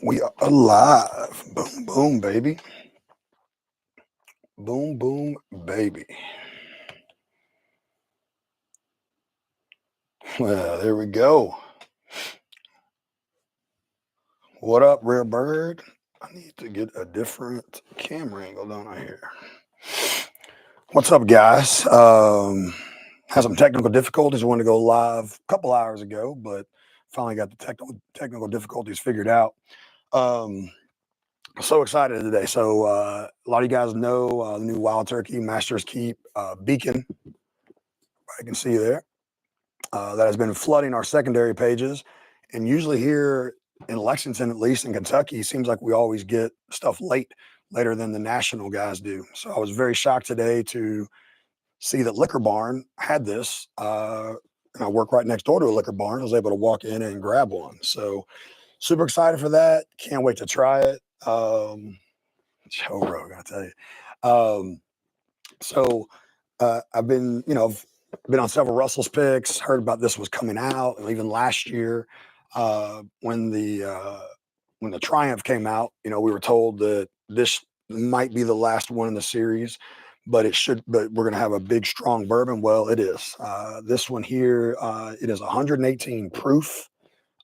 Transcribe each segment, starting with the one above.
We are alive. Boom, boom, baby. Boom, boom, baby. Well, there we go. What up, Rare Bird? I need to get a different camera angle, don't I, here? What's up, guys? Had some technical difficulties. I wanted to go live a couple hours ago, but finally got the technical difficulties figured out. So excited today. So a lot of you guys know the new Wild Turkey Masters Keep beacon. I can see you there. That has been flooding our secondary pages. And usually here in Lexington, at least in Kentucky, it seems like we always get stuff later than the national guys do. So I was very shocked today to see that Liquor Barn had this. And I work right next door to a Liquor Barn. I was able to walk in and grab one. So super excited for that. Can't wait to try it. Joe Rogan, I tell you. So I've been, been on several Russell's picks, heard about this was coming out, and even last year when the Triumph came out, we were told that this might be the last one in the series, but we're going to have a big, strong bourbon. Well, it is. This one here, it is 118 proof.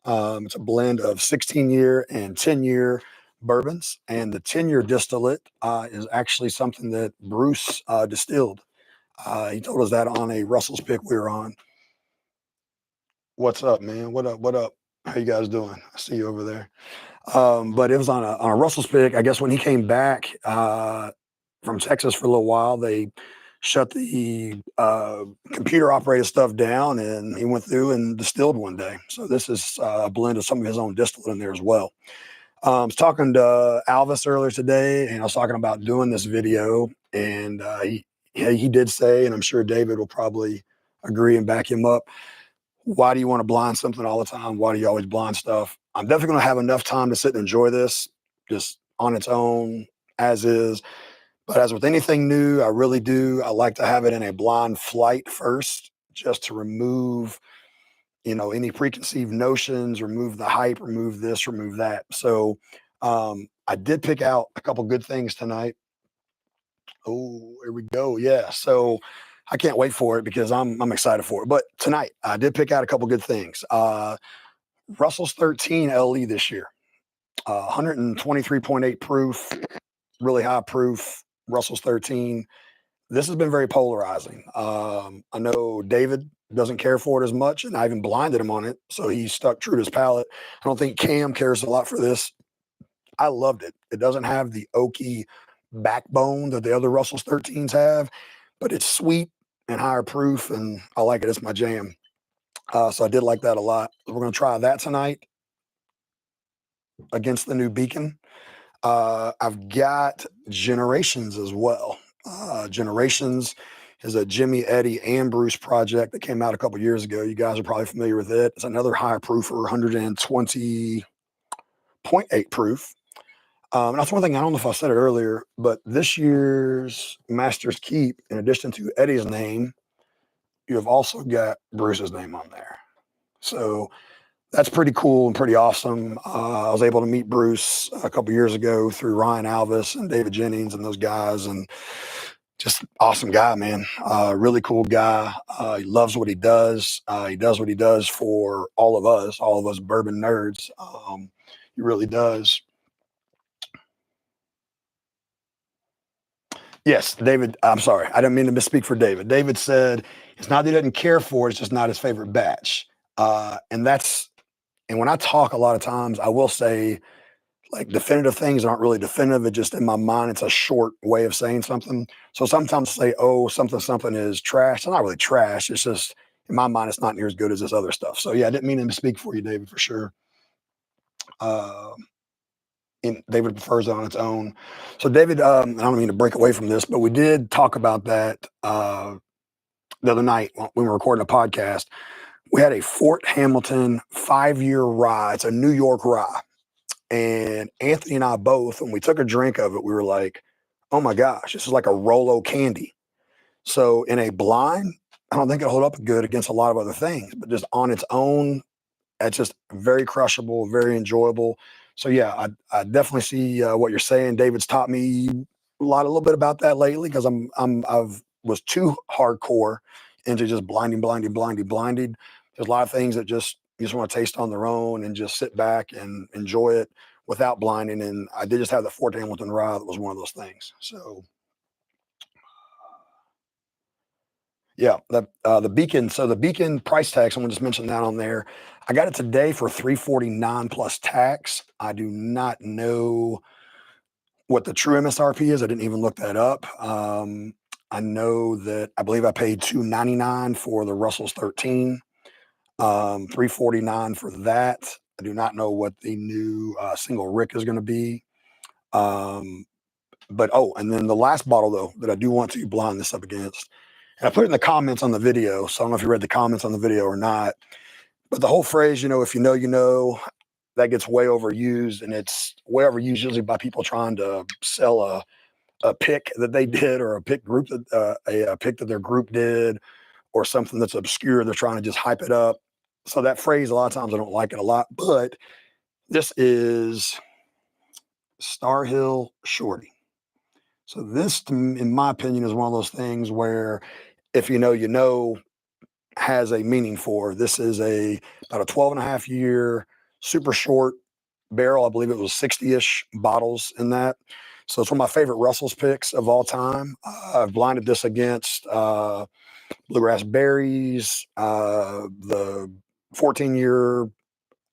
It's a blend of 16-year and 10-year bourbons, and the 10-year distillate is actually something that Bruce distilled. He told us that on a Russell's pick we were on. What's up, man? What up? What up? How you guys doing? I see you over there. But it was on a Russell's pick. I guess when he came back from Texas for a little while, they shut the computer operated stuff down, and he went through and distilled one day. So this is a blend of some of his own distillate in there as well. I was talking to Alvis earlier today, and I was talking about doing this video, and he did say, and I'm sure David will probably agree and back him up, why do you want to blind something all the time? Why do you always blind stuff? I'm definitely going to have enough time to sit and enjoy this just on its own as is. But as with anything new, I really do. I like to have it in a blind flight first, just to remove, any preconceived notions, remove the hype, remove this, remove that. So I did pick out a couple good things tonight. Oh, here we go. Yeah. So I can't wait for it because I'm excited for it. But tonight I did pick out a couple good things. Russell's 13 LE this year, 123.8 proof, really high proof. Russell's 13. This has been very polarizing. I know David doesn't care for it as much, and I even blinded him on it, so he stuck true to his palate. I don't think Cam cares a lot for this. I loved it. It doesn't have the oaky backbone that the other Russell's 13s have, but it's sweet and higher proof, and I like it. It's my jam. So I did like that a lot. We're going to try that tonight against the new Beacon. I've got Generations as well. Generations is a Jimmy, Eddie, and Bruce project that came out a couple years ago. You guys are probably familiar with it. It's another high proofer, 120.8 proof. And that's one thing, I don't know if I said it earlier, but this year's Master's Keep, in addition to Eddie's name, you have also got Bruce's name on there. So that's pretty cool and pretty awesome. I was able to meet Bruce a couple years ago through Ryan Alvis and David Jennings and those guys, and just awesome guy, man. Really cool guy. He loves what he does. He does what he does for all of us bourbon nerds. He really does. Yes, David. I'm sorry. I didn't mean to misspeak for David. David said it's not that he doesn't care for it, it's just not his favorite batch. And when I talk a lot of times, I will say, like, definitive things aren't really definitive. It just, in my mind, it's a short way of saying something. So sometimes I say, oh, something is trash. It's not really trash. It's just, in my mind, it's not near as good as this other stuff. So yeah, I didn't mean to speak for you, David, for sure. And David prefers it on its own. So David, I don't mean to break away from this, but we did talk about that the other night when we were recording a podcast. We had a Fort Hamilton 5-year rye. It's a New York rye. And Anthony and I both, when we took a drink of it, we were like, oh my gosh, this is like a Rolo candy. So in a blind, I don't think it'll hold up good against a lot of other things, but just on its own, it's just very crushable, very enjoyable. So yeah, I definitely see what you're saying. David's taught me a little bit about that lately because I've was too hardcore into just blinding. There's a lot of things that just you just want to taste on their own and just sit back and enjoy it without blinding. And I did just have the Fort Hamilton rye that was one of those things. So yeah, the Beacon. So the Beacon price tag. Someone just mentioned that on there. I got it today for $349 plus tax. I do not know what the true MSRP is. I didn't even look that up. I know that I believe I paid $299 for the Russell's 13, $349 for that. I do not know what the new single Rick is going to be. But oh, and then the last bottle though that I do want to blind this up against, and I put it in the comments on the video. So I don't know if you read the comments on the video or not. But the whole phrase, if you know, you know, that gets way overused, and it's way overused usually by people trying to sell a pick that they did, or a pick group that a pick that their group did, or something that's obscure. They're trying to just hype it up. So that phrase, a lot of times I don't like it a lot. But this is Starhill Shorty. So this, in my opinion, is one of those things where if you know, you know, has a meaning for. This is about a 12 and a half year, super short barrel. I believe it was 60-ish bottles in that. So it's one of my favorite Russell's picks of all time. I've blinded this against Bluegrass Berries, the 14-year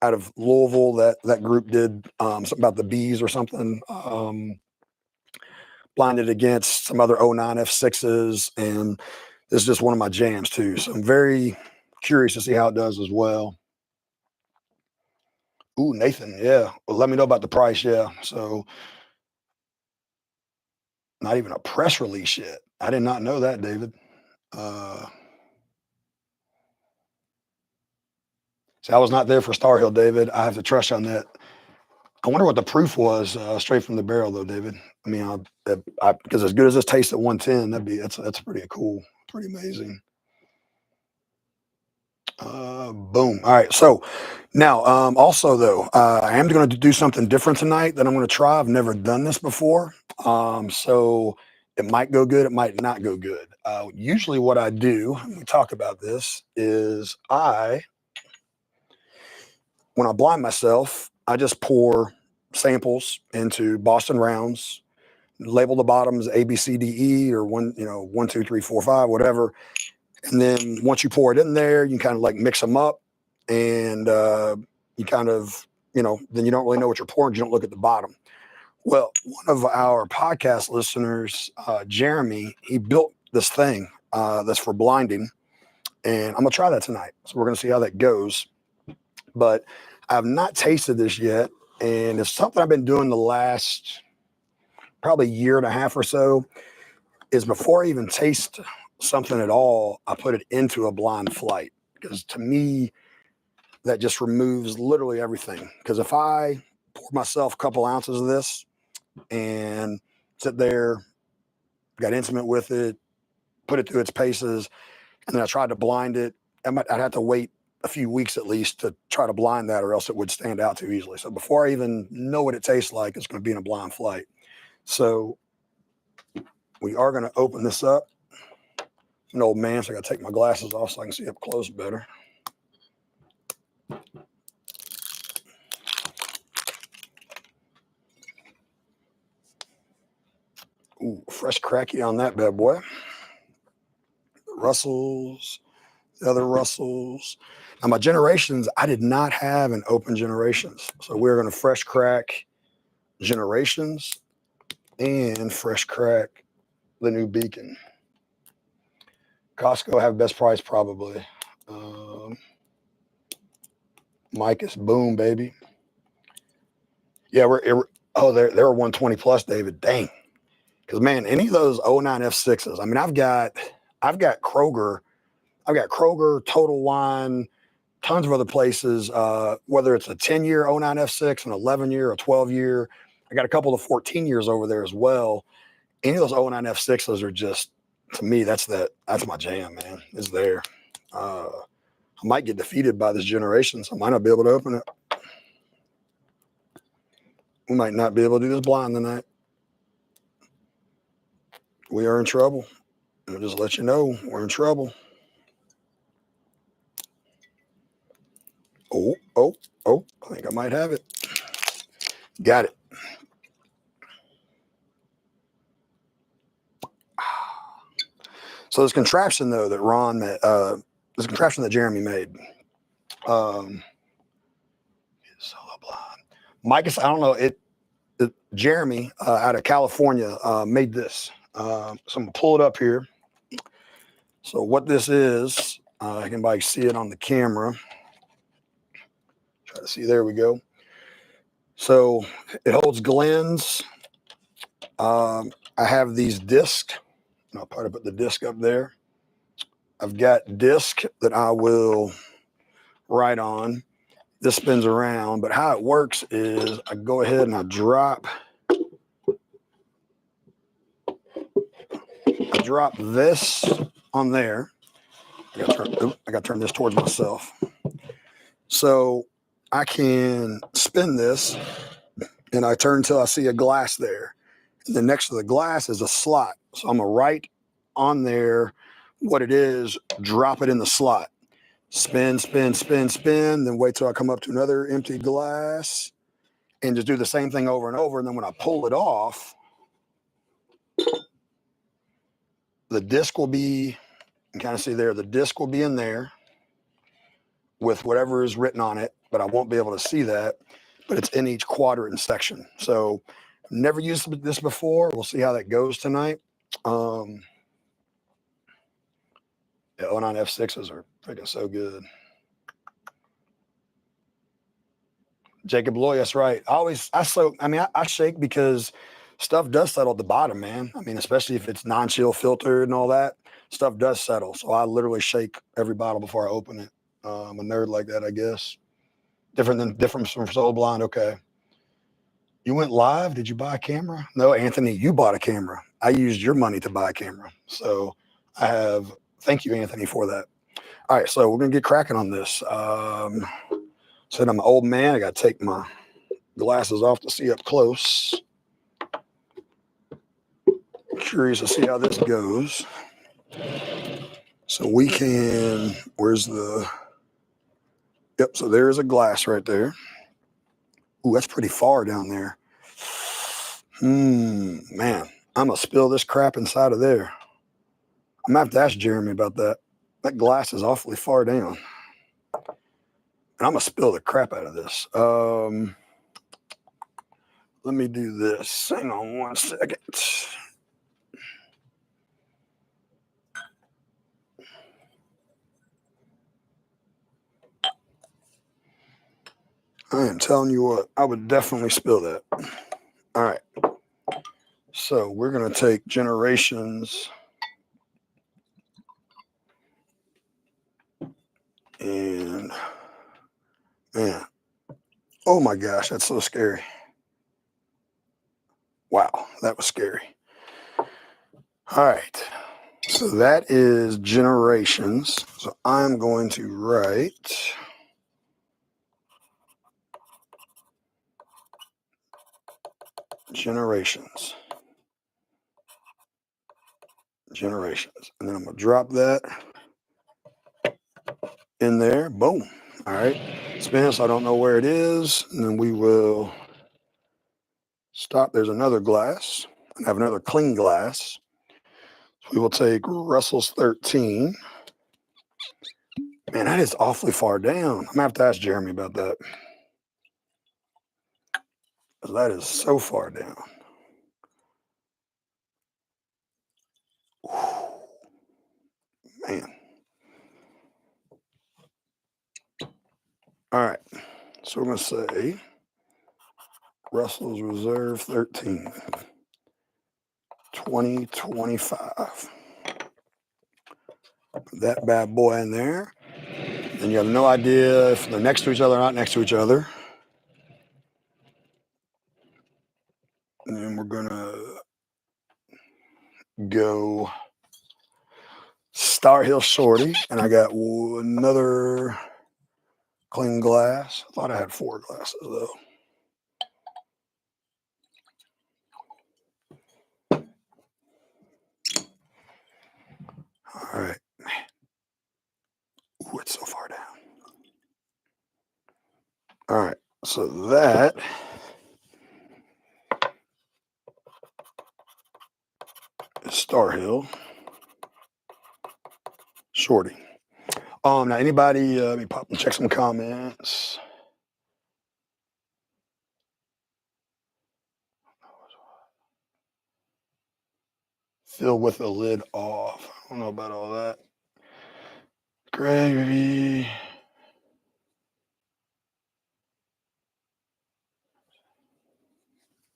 out of Louisville that group did something about the bees or something. Blinded against some other '09 F6s, and this is just one of my jams too. So I'm very curious to see how it does as well. Ooh, Nathan, yeah. Well, let me know about the price, yeah. So not even a press release yet. I did not know that, David. Uh, See, I was not there for Starhill, David. I have to trust you on that. I wonder what the proof was straight from the barrel, though, David. I mean, because as good as this tastes at 110, that's pretty cool, pretty amazing. Boom. All right. So now, also though, I am going to do something different tonight that I'm going to try. I've never done this before, so it might go good. It might not go good. Usually, what I do when we talk about this is when I blind myself, I just pour samples into Boston rounds, label the bottoms A, B, C, D, E, or one, two, three, four, five, whatever. And then once you pour it in there, you kind of like mix them up, and you kind of, then you don't really know what you're pouring. You don't look at the bottom. Well, one of our podcast listeners, Jeremy, he built this thing that's for blinding, and I'm gonna try that tonight. So we're gonna see how that goes. But I've not tasted this yet, and it's something I've been doing the last probably year and a half or so. Is before I even taste something at all, I put it into a blind flight, because to me, that just removes literally everything. Because if I pour myself a couple ounces of this and sit there, got intimate with it, put it through its paces, and then I tried to blind it, I'd have to wait a few weeks at least to try to blind that, or else it would stand out too easily. So before I even know what it tastes like, it's going to be in a blind flight. So we are going to open this up. I'm an old man, so I got to take my glasses off so I can see up close better. Ooh, fresh cracky on that bad boy. Russells, the other Russells. Now my generations, I did not have an open generations. So we're going to fresh crack generations and fresh crack the new Beacon. Costco have best price probably. Mike is boom, baby. Yeah, they're 120 plus, David. Dang. Because man, any of those '09 F6s, I mean, I've got Kroger, Total Wine, tons of other places, whether it's a 10-year '09 F6, an 11-year, a 12-year. I got a couple of 14 years over there as well. Any of those '09 F6s are just, to me, that's my jam, man. It's there. I might get defeated by this generation, so I might not be able to open it. We might not be able to do this blind tonight. We are in trouble. I'll just let you know we're in trouble. Oh, I think I might have it. Got it. So this contraption though that Ron made, this contraption that Jeremy made, solo blind. Mike, I don't know, Jeremy out of California made this. So I'm gonna pull it up here. So what this is, anybody see it on the camera? Try to see, there we go. So it holds Glens. I have these discs. I'll probably put the disc up there. I've got disc that I will write on. This spins around, but how it works is I go ahead and I drop this on there. I got to turn this towards myself. So I can spin this and I turn until I see a glass there. And then next to the glass is a slot. So I'm going to write on there what it is, drop it in the slot. Spin, spin, spin, spin, then wait till I come up to another empty glass and just do the same thing over and over. And then when I pull it off, the disc will be, you can kind of see there, the disc will be in there with whatever is written on it, but I won't be able to see that, but it's in each quadrant and section. So never used this before. We'll see how that goes tonight. The 09 F6s are freaking so good. Jacob Loy, that's right. I shake because stuff does settle at the bottom, man. I mean, especially if it's non-chill filtered and all that, stuff does settle. So I literally shake every bottle before I open it. I'm a nerd like that, I guess. Different from Soul Blind. Okay. You went live? Did you buy a camera? No, Anthony, you bought a camera. I used your money to buy a camera. So thank you, Anthony, for that. All right, so we're going to get cracking on this. Said I'm an old man. I got to take my glasses off to see up close. Curious to see how this goes. So we can, yep, so there's a glass right there. Ooh, that's pretty far down there. Man, I'm going to spill this crap inside of there. I'm going to have to ask Jeremy about that. That glass is awfully far down. And I'm going to spill the crap out of this. Let me do this. Hang on one second. I am telling you what, I would definitely spill that. All right. So we're going to take Generations and, man, oh my gosh, that's so scary. Wow, that was scary. All right. So that is Generations. So I'm going to write Generations. And then I'm going to drop that in there. Boom. All right. Spin, so I don't know where it is. And then we will stop. There's another glass. I have another clean glass. So we will take Russel's 13. Man, that is awfully far down. I'm going to have to ask Jeremy about that. That is so far down. Whew. Man. All right. So we're going to say Russell's Reserve 13. 2025. Put that bad boy in there. And you have no idea if they're next to each other or not next to each other. And then we're going to go Starhill Shorty. And I got another clean glass. I thought I had 4 glasses, though. So that is Starhill Shorty. Now anybody, let me pop and check some comments. Fill with the lid off. I don't know about all that. Gravy.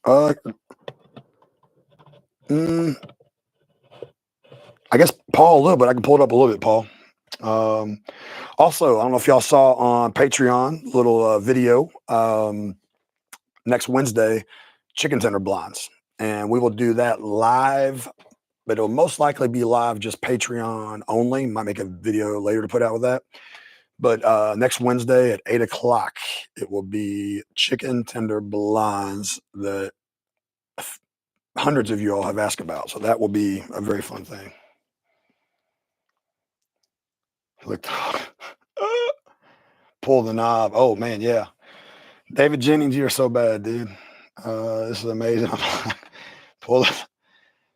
I guess Paul a little bit. I can pull it up a little bit, Paul. Also, I don't know if y'all saw on Patreon little video next Wednesday, chicken tender blinds, and we will do that live. But it'll most likely be live, just Patreon only. Might make a video later to put out with that. But next Wednesday at 8 o'clock, it will be chicken tender blinds that hundreds of you all have asked about. So that will be a very fun thing. Look, pull the knob. Oh man, yeah. David Jennings, you're so bad, dude. This is amazing. Pull it.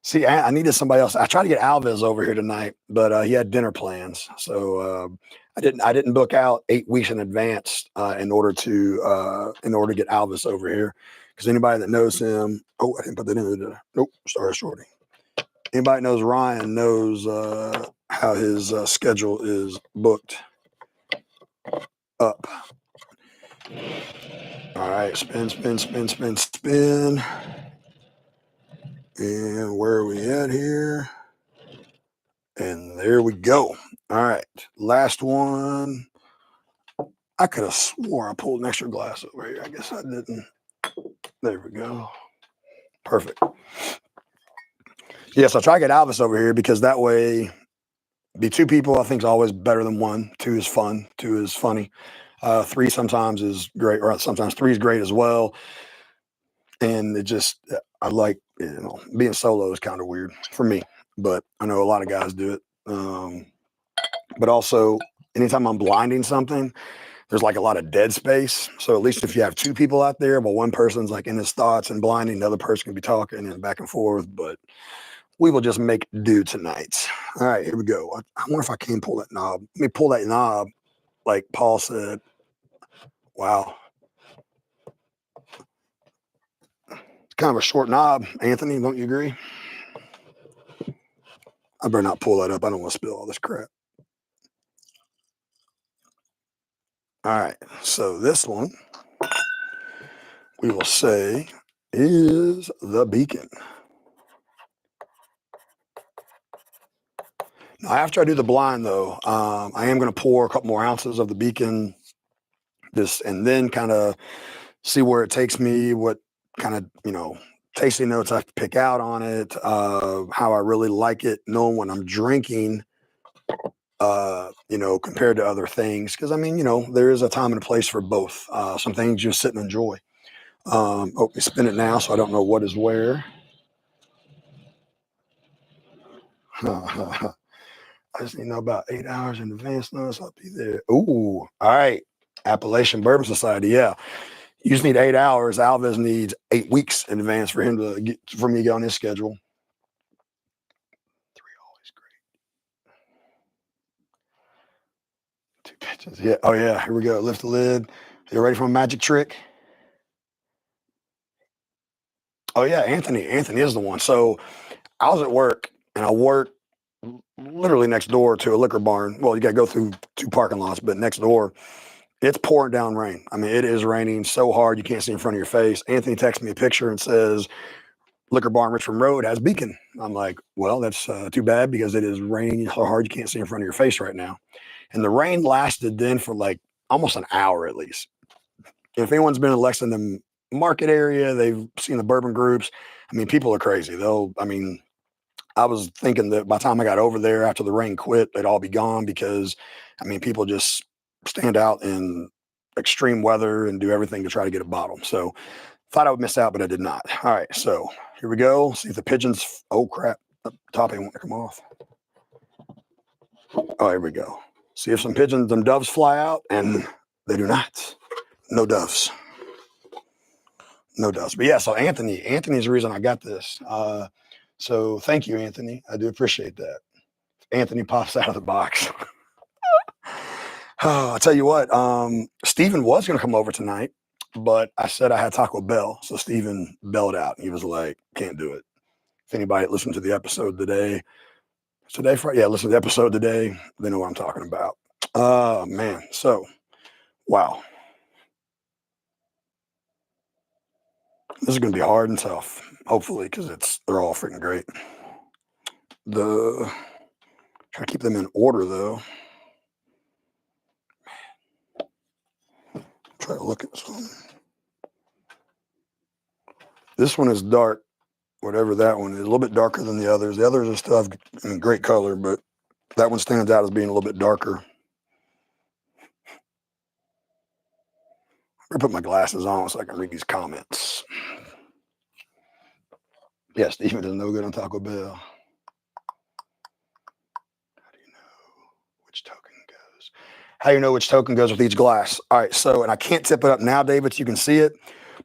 See, I needed somebody else. I tried to get Alves over here tonight, but he had dinner plans, so I didn't book out 8 weeks in advance in order to get Alves over here. Because anybody that knows him, oh, I didn't put that in there. Nope, Starhill Shorty. Anybody knows Ryan knows how his schedule is booked up. All right, spin, spin, spin, spin, spin. And where are we at here? And there we go. All right, last one. I could have swore I pulled an extra glass over here. I guess I didn't. There we go. Perfect. Yes, I'll try to get Alvis over here because that way, be 2 people I think is always better than 1. 2 is fun. 2 is funny. 3 sometimes is great, or sometimes 3 is great as well. And it just, I like, being solo is kind of weird for me, but I know a lot of guys do it. But also, anytime I'm blinding something, there's like a lot of dead space. So at least if you have 2 people out there, well, one person's like in his thoughts and blinding, the other person can be talking and back and forth. But we will just make do tonight. All right, here we go. I wonder if I can pull that knob. Let me pull that knob, like Paul said. Wow. It's kind of a short knob, Anthony. Don't you agree? I better not pull that up. I don't want to spill all this crap. All right, so this one we will say is the Beacon. Now, after I do the blind, though, I am going to pour a couple more ounces of the Beacon, and then kind of see where it takes me, what kind of, tasting notes I pick out on it, how I really like it, knowing when I'm drinking, compared to other things. Because, there is a time and a place for both. Some things you sit and enjoy. We spin it now, so I don't know what is where. I just need to know about 8 hours in advance notice. I'll be there. Ooh, all right. Appalachian Bourbon Society, yeah. You just need 8 hours. Alves needs 8 weeks in advance for me to get on his schedule. 3 always great. 2 pitches. Yeah. Oh yeah. Here we go. Lift the lid. You ready for a magic trick? Oh yeah, Anthony. Anthony is the one. So I was at work, and I work literally next door to a liquor barn. Well, you got to go through 2 parking lots, but next door, it's pouring down rain. I mean, it is raining so hard you can't see in front of your face. Anthony texts me a picture and says, Liquor Barn Richmond Road has Beacon. I'm like, well, that's too bad because it is raining so hard you can't see in front of your face right now. And the rain lasted then for like almost an hour at least. If anyone's been in Lexington market area, they've seen the bourbon groups. I mean, people are crazy. I was thinking that by the time I got over there after the rain quit, they'd all be gone because, people just stand out in extreme weather and do everything to try to get a bottle. So thought I would miss out, but I did not. All right, so here we go. See if the pigeons, oh crap, the topping won't come off. Oh, here we go. See if some doves fly out, and they do not. No doves. No doubts. But yeah, so Anthony's the reason I got this. So thank you, Anthony. I do appreciate that. Anthony pops out of the box. Oh, I'll tell you what, Steven was going to come over tonight, but I said I had Taco Bell. So Steven bailed out. He was like, can't do it. If anybody listened to the episode today, Friday, listen to the episode today, they know what I'm talking about. Man. So, wow. This is going to be hard and tough, hopefully, because they're all freaking great. Try to keep them in order, though. Try to look at this one. This one is dark, whatever that one is. A little bit darker than the others. The others are still have great color, but that one stands out as being a little bit darker. I'm going to put my glasses on so I can read these comments. Yeah, Steven is no good on Taco Bell. How do you know which token goes? How do you know which token goes with each glass? All right, so, and I can't tip it up now, David, so you can see it,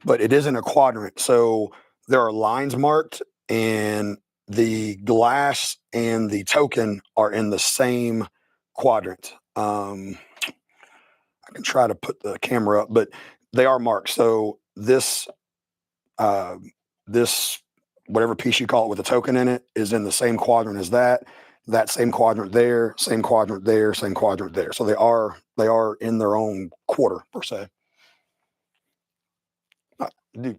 but it is in a quadrant. So there are lines marked, and the glass and the token are in the same quadrant. I can try to put the camera up, but they are marked. So this whatever piece you call it with a token in it is in the same quadrant as that same quadrant there, same quadrant there, same quadrant there. So they are in their own quarter per se. Dude,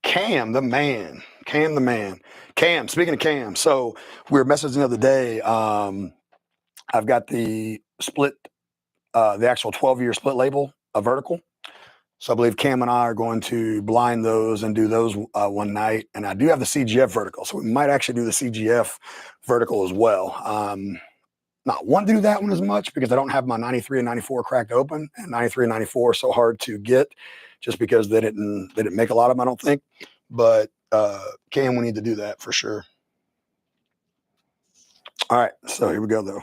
Cam the man. Cam, speaking of Cam, so we were messaging the other day. I've got the split, the actual 12-year split label, a vertical. So I believe Cam and I are going to blind those and do those one night. And I do have the CGF vertical, so we might actually do the CGF vertical as well. Not want to do that one as much because I don't have my 93 and 94 cracked open, and 93 and 94 are so hard to get just because they didn't make a lot of them, I don't think. But Cam, we need to do that for sure. All right, so here we go though.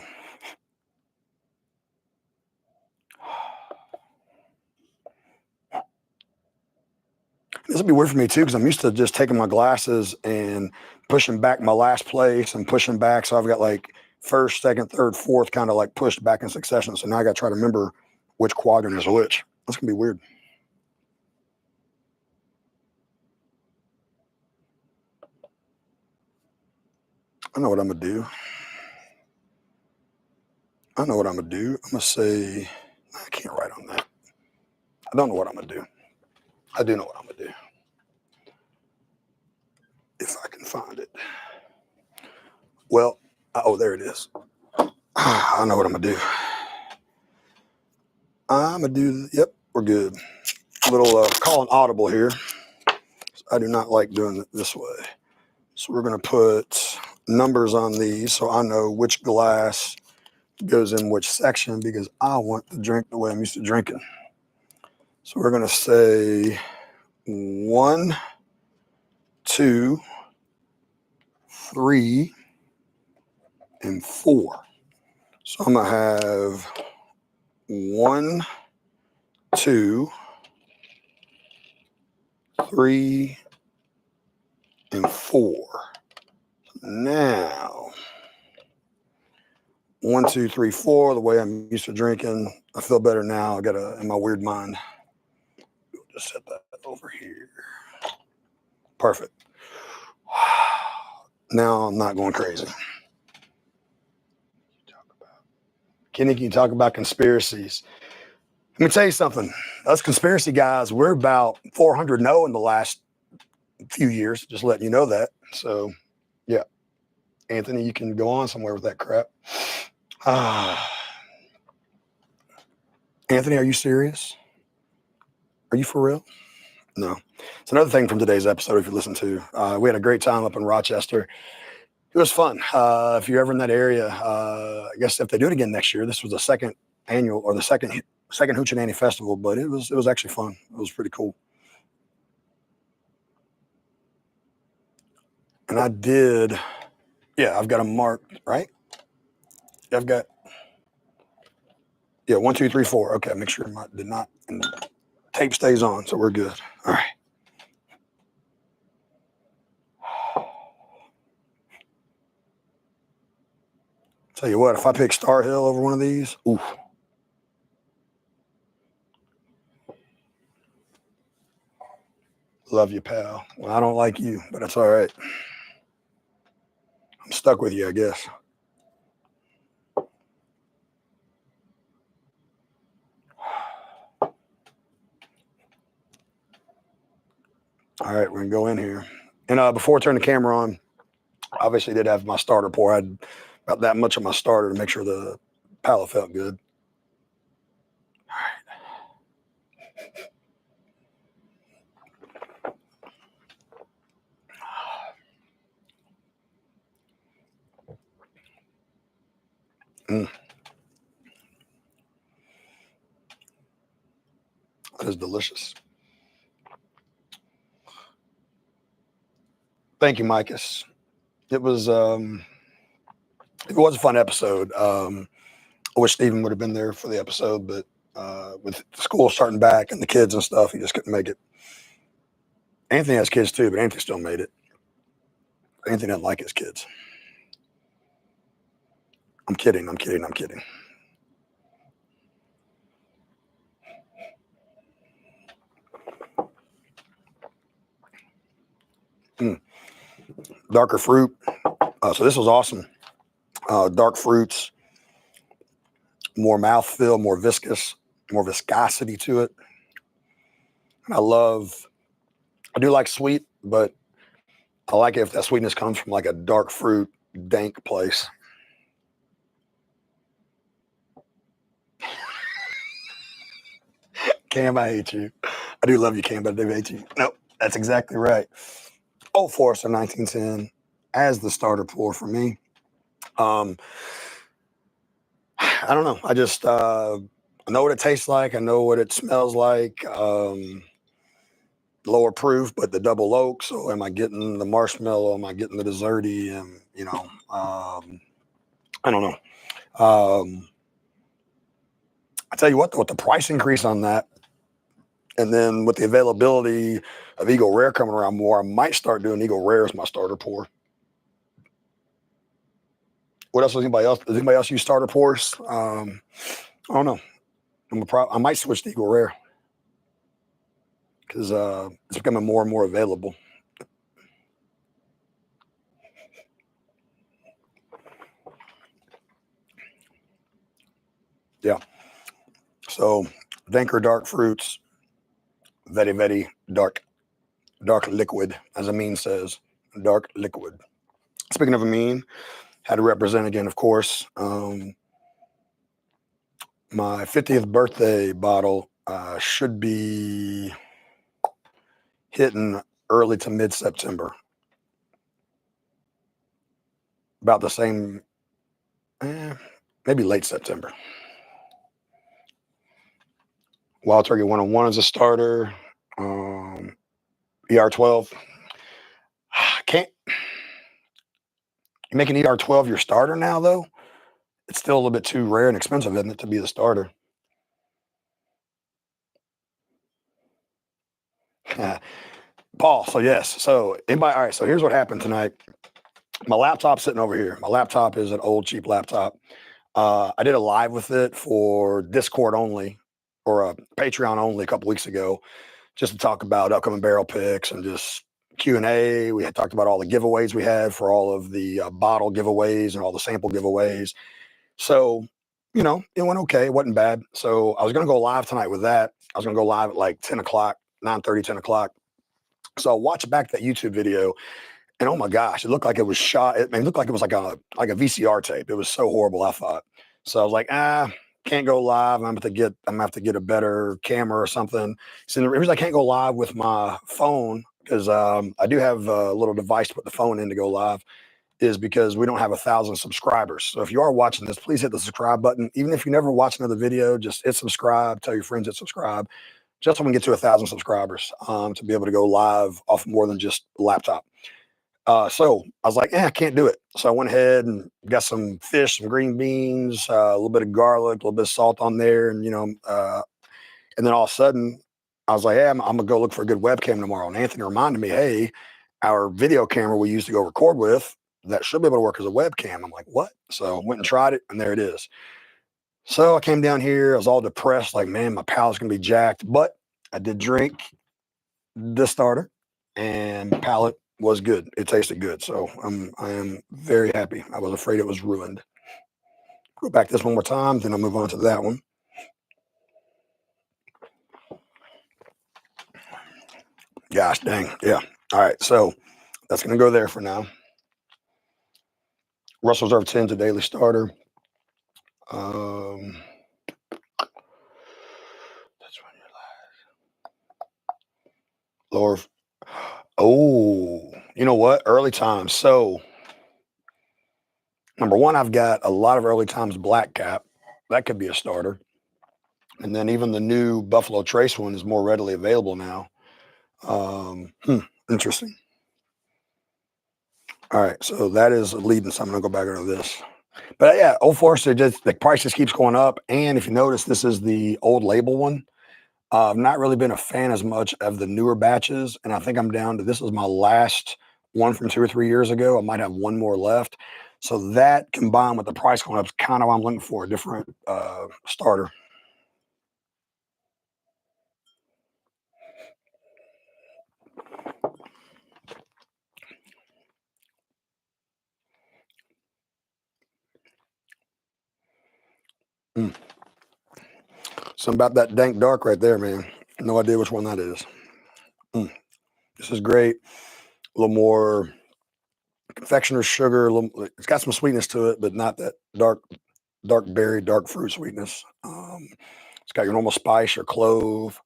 This will be weird for me too because I'm used to just taking my glasses and pushing back my last place and pushing back. So I've got like first, second, third, fourth kind of like pushed back in succession. So now I got to try to remember which quadrant is which. That's going to be weird. I know what I'm going to do. I'm going to say, I can't write on that. I don't know what I'm going to do. I do know what I'm going to do. If I can find it. Well, oh, there it is. I know what I'm going to do. Yep, we're good. A little call an audible here. I do not like doing it this way. So we're going to put numbers on these so I know which glass goes in which section because I want to drink the way I'm used to drinking. So we're going to say 1, 2, 3, and 4. So I'm going to have 1, 2, 3, and 4. Now, 1, 2, 3, 4, the way I'm used to drinking. I feel better now. I got in my weird mind. We'll just set that over here. Perfect. Now I'm not going crazy. Kenny, can you talk about conspiracies? Let me tell you something. Us conspiracy guys, we're about 400-0 in the last few years. Just letting you know that. So, yeah. Anthony, you can go on somewhere with that crap. Anthony, are you serious? Are you for real? No. It's another thing from today's episode, if you listen to. We had a great time up in Rochester. It was fun. If you're ever in that area, I guess if they do it again next year, this was the second annual or the second Hoochie Festival, but it was actually fun. It was pretty cool. And I did, I've got them marked, right? I've got, 1, 2, 3, 4. Okay, make sure mine did not, and the tape stays on, so we're good. All right. Tell you what, if I pick Starhill over one of these, oof. Love you, pal. Well, I don't like you, but that's all right. I'm stuck with you, I guess. All right, we're gonna go in here. And before I turn the camera on, obviously did have my starter pour. I had about that much of my starter to make sure the palate felt good. Mm. That is delicious. Thank you, Micus. It was a fun episode. I wish Stephen would have been there for the episode, but with school starting back and the kids and stuff, he just couldn't make it. Anthony has kids too, but Anthony still made it. Anthony doesn't like his kids. I'm kidding. Mm. Darker fruit. So this was awesome. Dark fruits, more mouthfeel, more viscosity to it. I do like sweet, but I like it if that sweetness comes from like a dark fruit, dank place. Cam, I hate you. I do love you, Cam, but I do hate you. Nope, that's exactly right. Old Forester 1910 as the starter pour for me. I don't know. I just I know what it tastes like. I know what it smells like. Lower proof, but the double oak. So am I getting the marshmallow? Am I getting the desserty? And I don't know. I tell you what, though, with the price increase on that, and then with the availability of Eagle Rare coming around more, I might start doing Eagle Rare as my starter pour. What else? Does anybody else use starter pours? I don't know. I might switch to Eagle Rare because it's becoming more and more available. Yeah. So Danker dark fruits, very, very dark liquid, as Amin says, dark liquid. Speaking of Amin, had to represent again, of course. My 50th birthday bottle should be hitting early to mid September. About the same, maybe late September. Wild Turkey 101 is a starter. ER12. Can't you make an ER12 your starter now, though? It's still a little bit too rare and expensive, isn't it, to be the starter? Paul, so yes. So anybody, all right, so here's what happened tonight. My laptop's sitting over here. My laptop is an old, cheap laptop. I did a live with it for Discord only or Patreon only a couple weeks ago, just to talk about upcoming barrel picks and just Q&A. We had talked about all the giveaways we had for all of the bottle giveaways and all the sample giveaways. So, it went okay. It wasn't bad. So I was going to go live tonight with that. I was going to go live at like 10 o'clock, 9:30, 10 o'clock. So I watched back that YouTube video, and oh my gosh, it looked like it was shot. It looked like it was like a VCR tape. It was so horrible, I thought. So I was like, can't go live. I'm gonna have to get a better camera or something. So the reason I can't go live with my phone, because I do have a little device to put the phone in to go live, is because we don't have 1,000 subscribers. So if you are watching this, please hit the subscribe button. Even if you never watch another video, just hit subscribe. Tell your friends hit subscribe. Just so we can get to 1,000 subscribers to be able to go live off more than just a laptop. So I was like, I can't do it. So I went ahead and got some fish, some green beans, a little bit of garlic, a little bit of salt on there. And, and then all of a sudden I was like, I'm going to go look for a good webcam tomorrow. And Anthony reminded me, hey, our video camera we used to go record with that should be able to work as a webcam. I'm like, what? So I went and tried it, and there it is. So I came down here. I was all depressed, like, man, my palate's gonna be jacked. But I did drink the starter, and palate was good. It tasted good. So I am very happy. I was afraid it was ruined. Go back this one more time, then I'll move on to that one. Gosh dang. Yeah. All right. So that's going to go there for now. Russell Reserve 10's a daily starter. That's when you're lower. Oh, you know what? Early times. So, number one, I've got a lot of early times black cap. That could be a starter. And then even the new Buffalo Trace one is more readily available now. Interesting. All right, so that is leading. So I'm going to go back into this. But yeah, Old Forester, just the price just keeps going up. And if you notice, this is the old label one. I've not really been a fan as much of the newer batches, and I think I'm down to this is my last one from 2 or 3 years ago. I might have one more left. So that combined with the price going up is kind of what I'm looking for, a different starter. Mm. Something about that dank dark right there, man. No idea which one that is. Mm. This is great. A little more confectioner's sugar. It's got some sweetness to it, but not that dark berry, dark fruit sweetness. It's got your normal spice, your clove.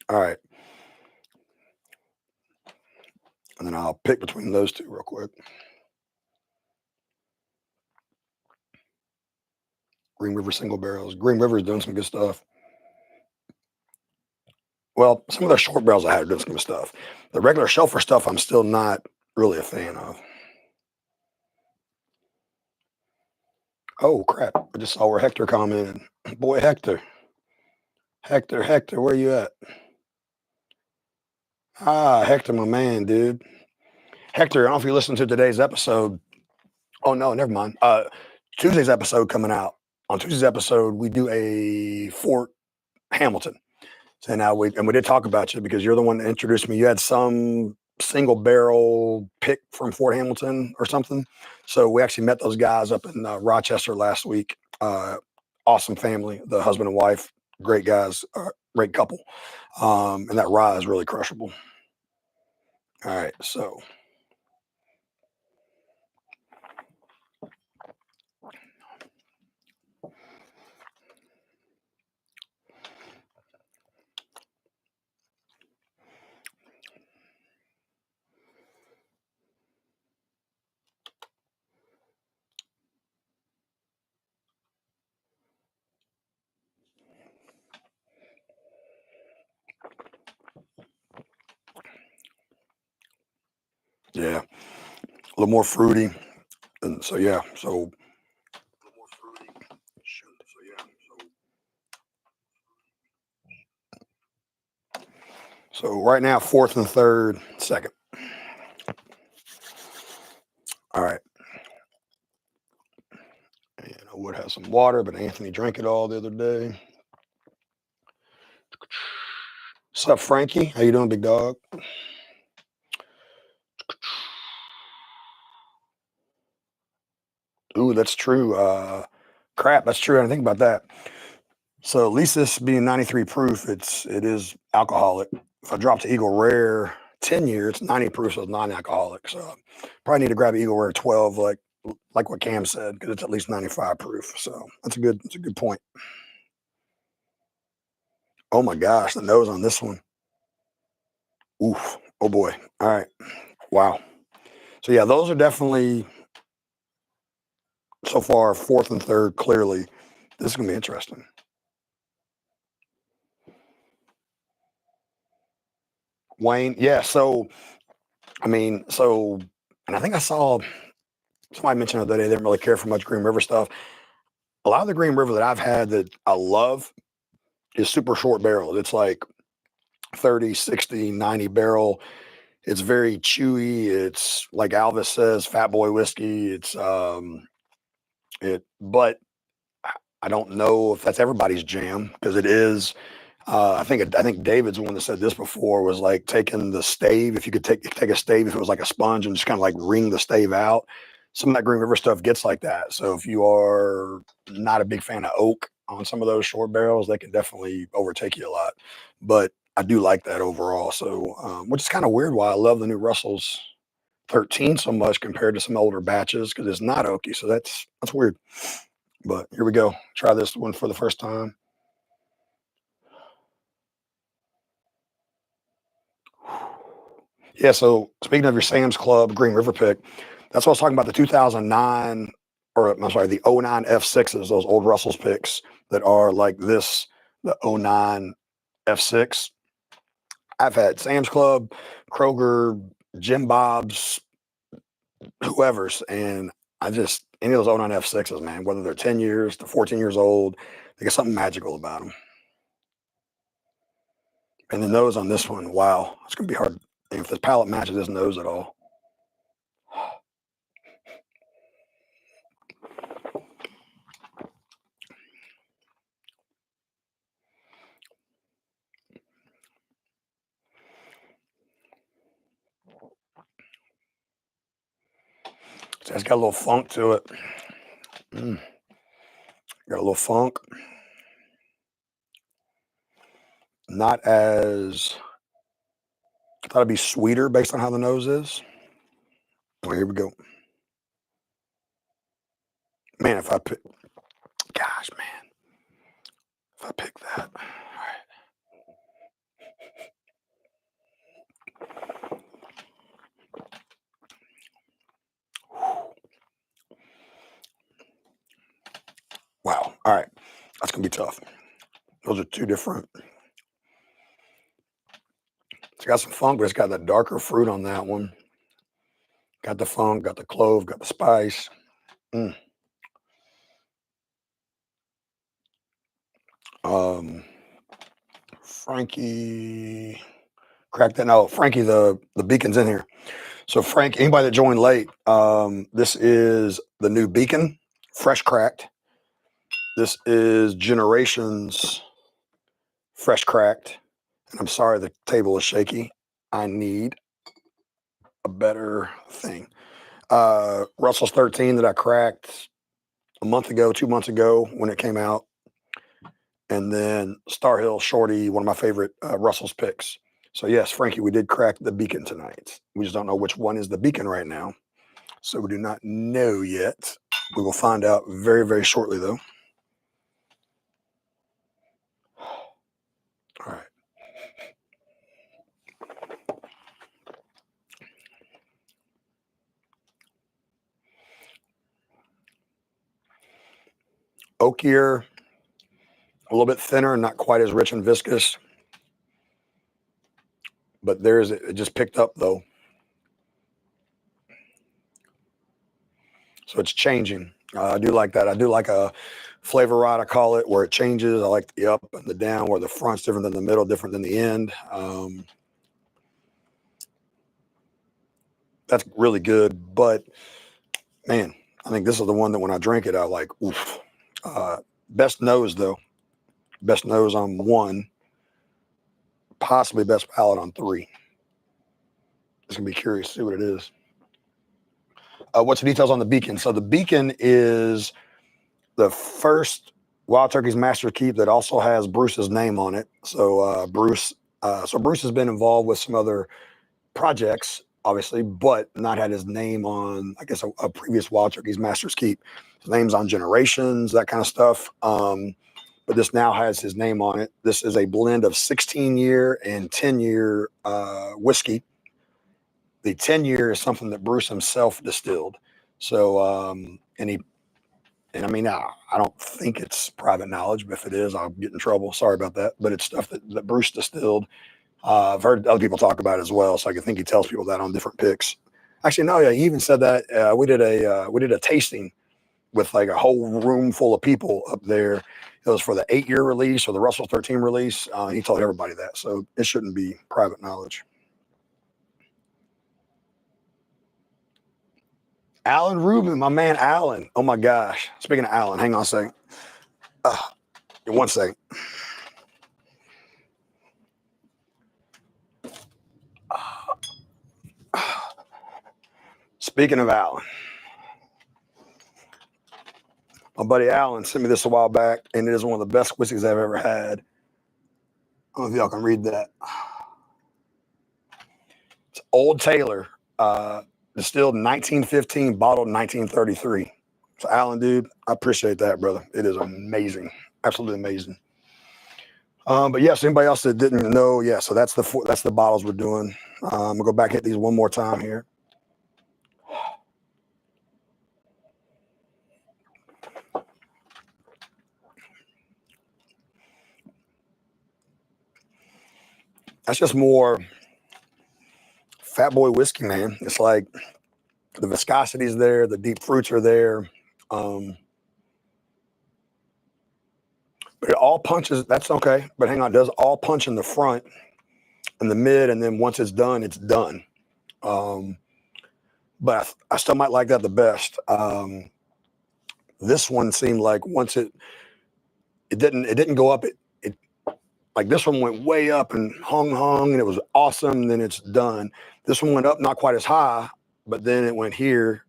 All right. And then I'll pick between those two real quick. Green River single barrels. Green River is doing some good stuff. Well, some of their short barrels I had are doing some good stuff. The regular shelfer stuff, I'm still not really a fan of. Oh, crap. I just saw where Hector commented. Boy, Hector. Hector, where you at? Ah, Hector, my man, dude. Hector, I don't know if you listened to today's episode. Oh, no, never mind. Tuesday's episode coming out. On Tuesday's episode, we do a Fort Hamilton. So now we did talk about you because you're the one that introduced me. You had some single barrel pick from Fort Hamilton or something. So we actually met those guys up in Rochester last week. Awesome family, the husband and wife, great guys, great couple. And that rye is really crushable. All right, so. Yeah, a little more fruity. And so, yeah, so. So right now, fourth and third, second. All right. And I would have some water, but Anthony drank it all the other day. What's up, Frankie? How you doing, big dog? Ooh, that's true. Crap, that's true. I didn't think about that. So at least this being 93 proof, it is alcoholic. If I drop to Eagle Rare 10 year, it's 90 proof, so it's non-alcoholic. So probably need to grab Eagle Rare 12, like what Cam said, because it's at least 95 proof. So that's a good point. Oh my gosh, the nose on this one. Oof. Oh boy. All right. Wow. So yeah, those are definitely so far fourth and third. Clearly, this is gonna be interesting. Wayne, yeah. So I mean, and I think I saw somebody mention the other day they didn't really care for much Green River stuff. A lot of the Green River that I've had that I love is super short barreled. It's like 30, 60, 90 barrel. It's very chewy. It's like Alvis says, fat boy whiskey. But I don't know if that's everybody's jam because it is. I think David's the one that said this before was like taking the stave. If you could take a stave, if it was like a sponge and just kind of like wring the stave out. Some of that Green River stuff gets like that. So if you are not a big fan of oak on some of those short barrels, they can definitely overtake you a lot. But I do like that overall. So which is kind of weird why I love the new Russell's 13 so much compared to some older batches because it's not oaky. So that's weird. But here we go. Try this one for the first time. Yeah, so speaking of your Sam's Club Green River pick, that's what I was talking about, the 2009, or I'm sorry, the '09 F6s, those old Russell's picks that are like this, the '09 F6. I've had Sam's Club, Kroger, Jim Bob's, whoever's, and any of those '09 F6s, man, whether they're 10 years to 14 years old, they got something magical about them. And the nose on this one, wow, it's going to be hard. If the palate matches this nose at all. So it's got a little funk to it. Got a little funk. Not as, I thought it'd be sweeter based on how the nose is. Oh, here we go. Man, gosh, man, if I pick that. Wow. All right. That's going to be tough. Those are two different. It's got some funk, but it's got the darker fruit on that one. Got the funk, got the clove, got the spice. Frankie cracked that. No, Frankie, the beacon's in here. So Frank, anybody that joined late, this is the new beacon, fresh cracked. This is Generations fresh cracked. And I'm sorry the table is shaky. I need a better thing. Russell's 13 that I cracked a month ago, 2 months ago when it came out. And then Starhill Shorty, one of my favorite Russell's picks. So yes, Frankie, we did crack the beacon tonight. We just don't know which one is the beacon right now. So we do not know yet. We will find out very, very shortly though. All right. Oakier, a little bit thinner, not quite as rich and viscous. But it just picked up though. So it's changing. I do like that. I do like a flavor rod, I call it, where it changes. I like the up and the down, where the front's different than the middle, different than the end. That's really good. But man, I think this is the one that when I drink it, I like, oof. Best nose though. Best nose on 1. Possibly best palate on 3. Just gonna be curious to see what it is. What's the details on the beacon? So the beacon is the first Wild Turkey's Master Keep that also has Bruce's name on it. So Bruce has been involved with some other projects, obviously, but not had his name on, I guess, a previous Wild Turkey's Master's Keep. His name's on Generations, that kind of stuff. But this now has his name on it. This is a blend of 16-year and 10-year whiskey. The 10-year is something that Bruce himself distilled. So, I mean, I don't think it's private knowledge, but if it is, I'll get in trouble. Sorry about that. But it's stuff that Bruce distilled. I've heard other people talk about it as well. So I think he tells people that on different picks. Actually, no, yeah, he even said that we did a tasting with like a whole room full of people up there. it was for the 8-year release or the Russell 13 release. He told everybody that, so it shouldn't be private knowledge. Alan Rubin, my man Alan. Oh my gosh. Speaking of Alan, hang on a second. 1 second. Speaking of Alan, my buddy Alan sent me this a while back, and it is one of the best whiskeys I've ever had. I don't know if y'all can read that. It's Old Taylor, distilled 1915, bottled 1933. So Alan, dude, I appreciate that, brother. It is amazing, absolutely amazing. But yes, anybody else that didn't know, yeah. So that's the bottles we're doing. I'm gonna go back and hit these one more time here. That's just more fat boy whiskey, man. It's like the viscosity is there, the deep fruits are there. But it all punches. That's okay. But hang on, it does all punch in the front and the mid, and then once it's done, it's done. But I still might like that the best. This one seemed like once it didn't go up. It like this one went way up and hung, and it was awesome. And then it's done. This one went up, not quite as high, but then it went here,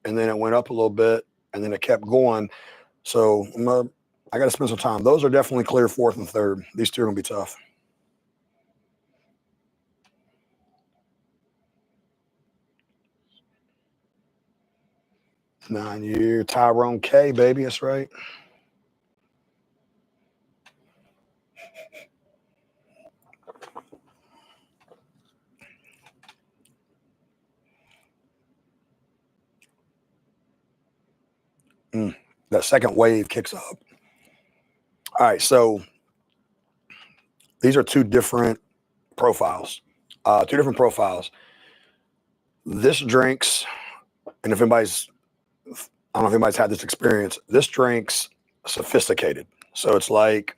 and then it went up a little bit, and then it kept going. So I got to spend some time. Those are definitely clear 4th and 3rd. These two are gonna be tough. 9-year Tyrone K, baby. That's right. That second wave kicks up. All right, so these are two different profiles. This drinks, and if anybody's, I don't know if anybody's had this experience, this drink's sophisticated. So it's like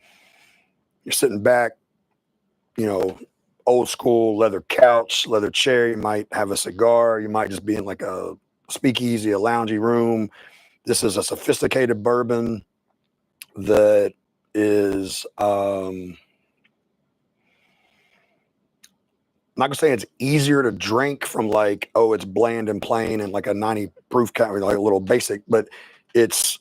you're sitting back, old school leather couch, leather chair. You might have a cigar. You might just be in like a speakeasy, a loungy room. This is a sophisticated bourbon that is, I'm not gonna say it's easier to drink from like, oh, it's bland and plain and like a 90 proof kind of like a little basic, but it's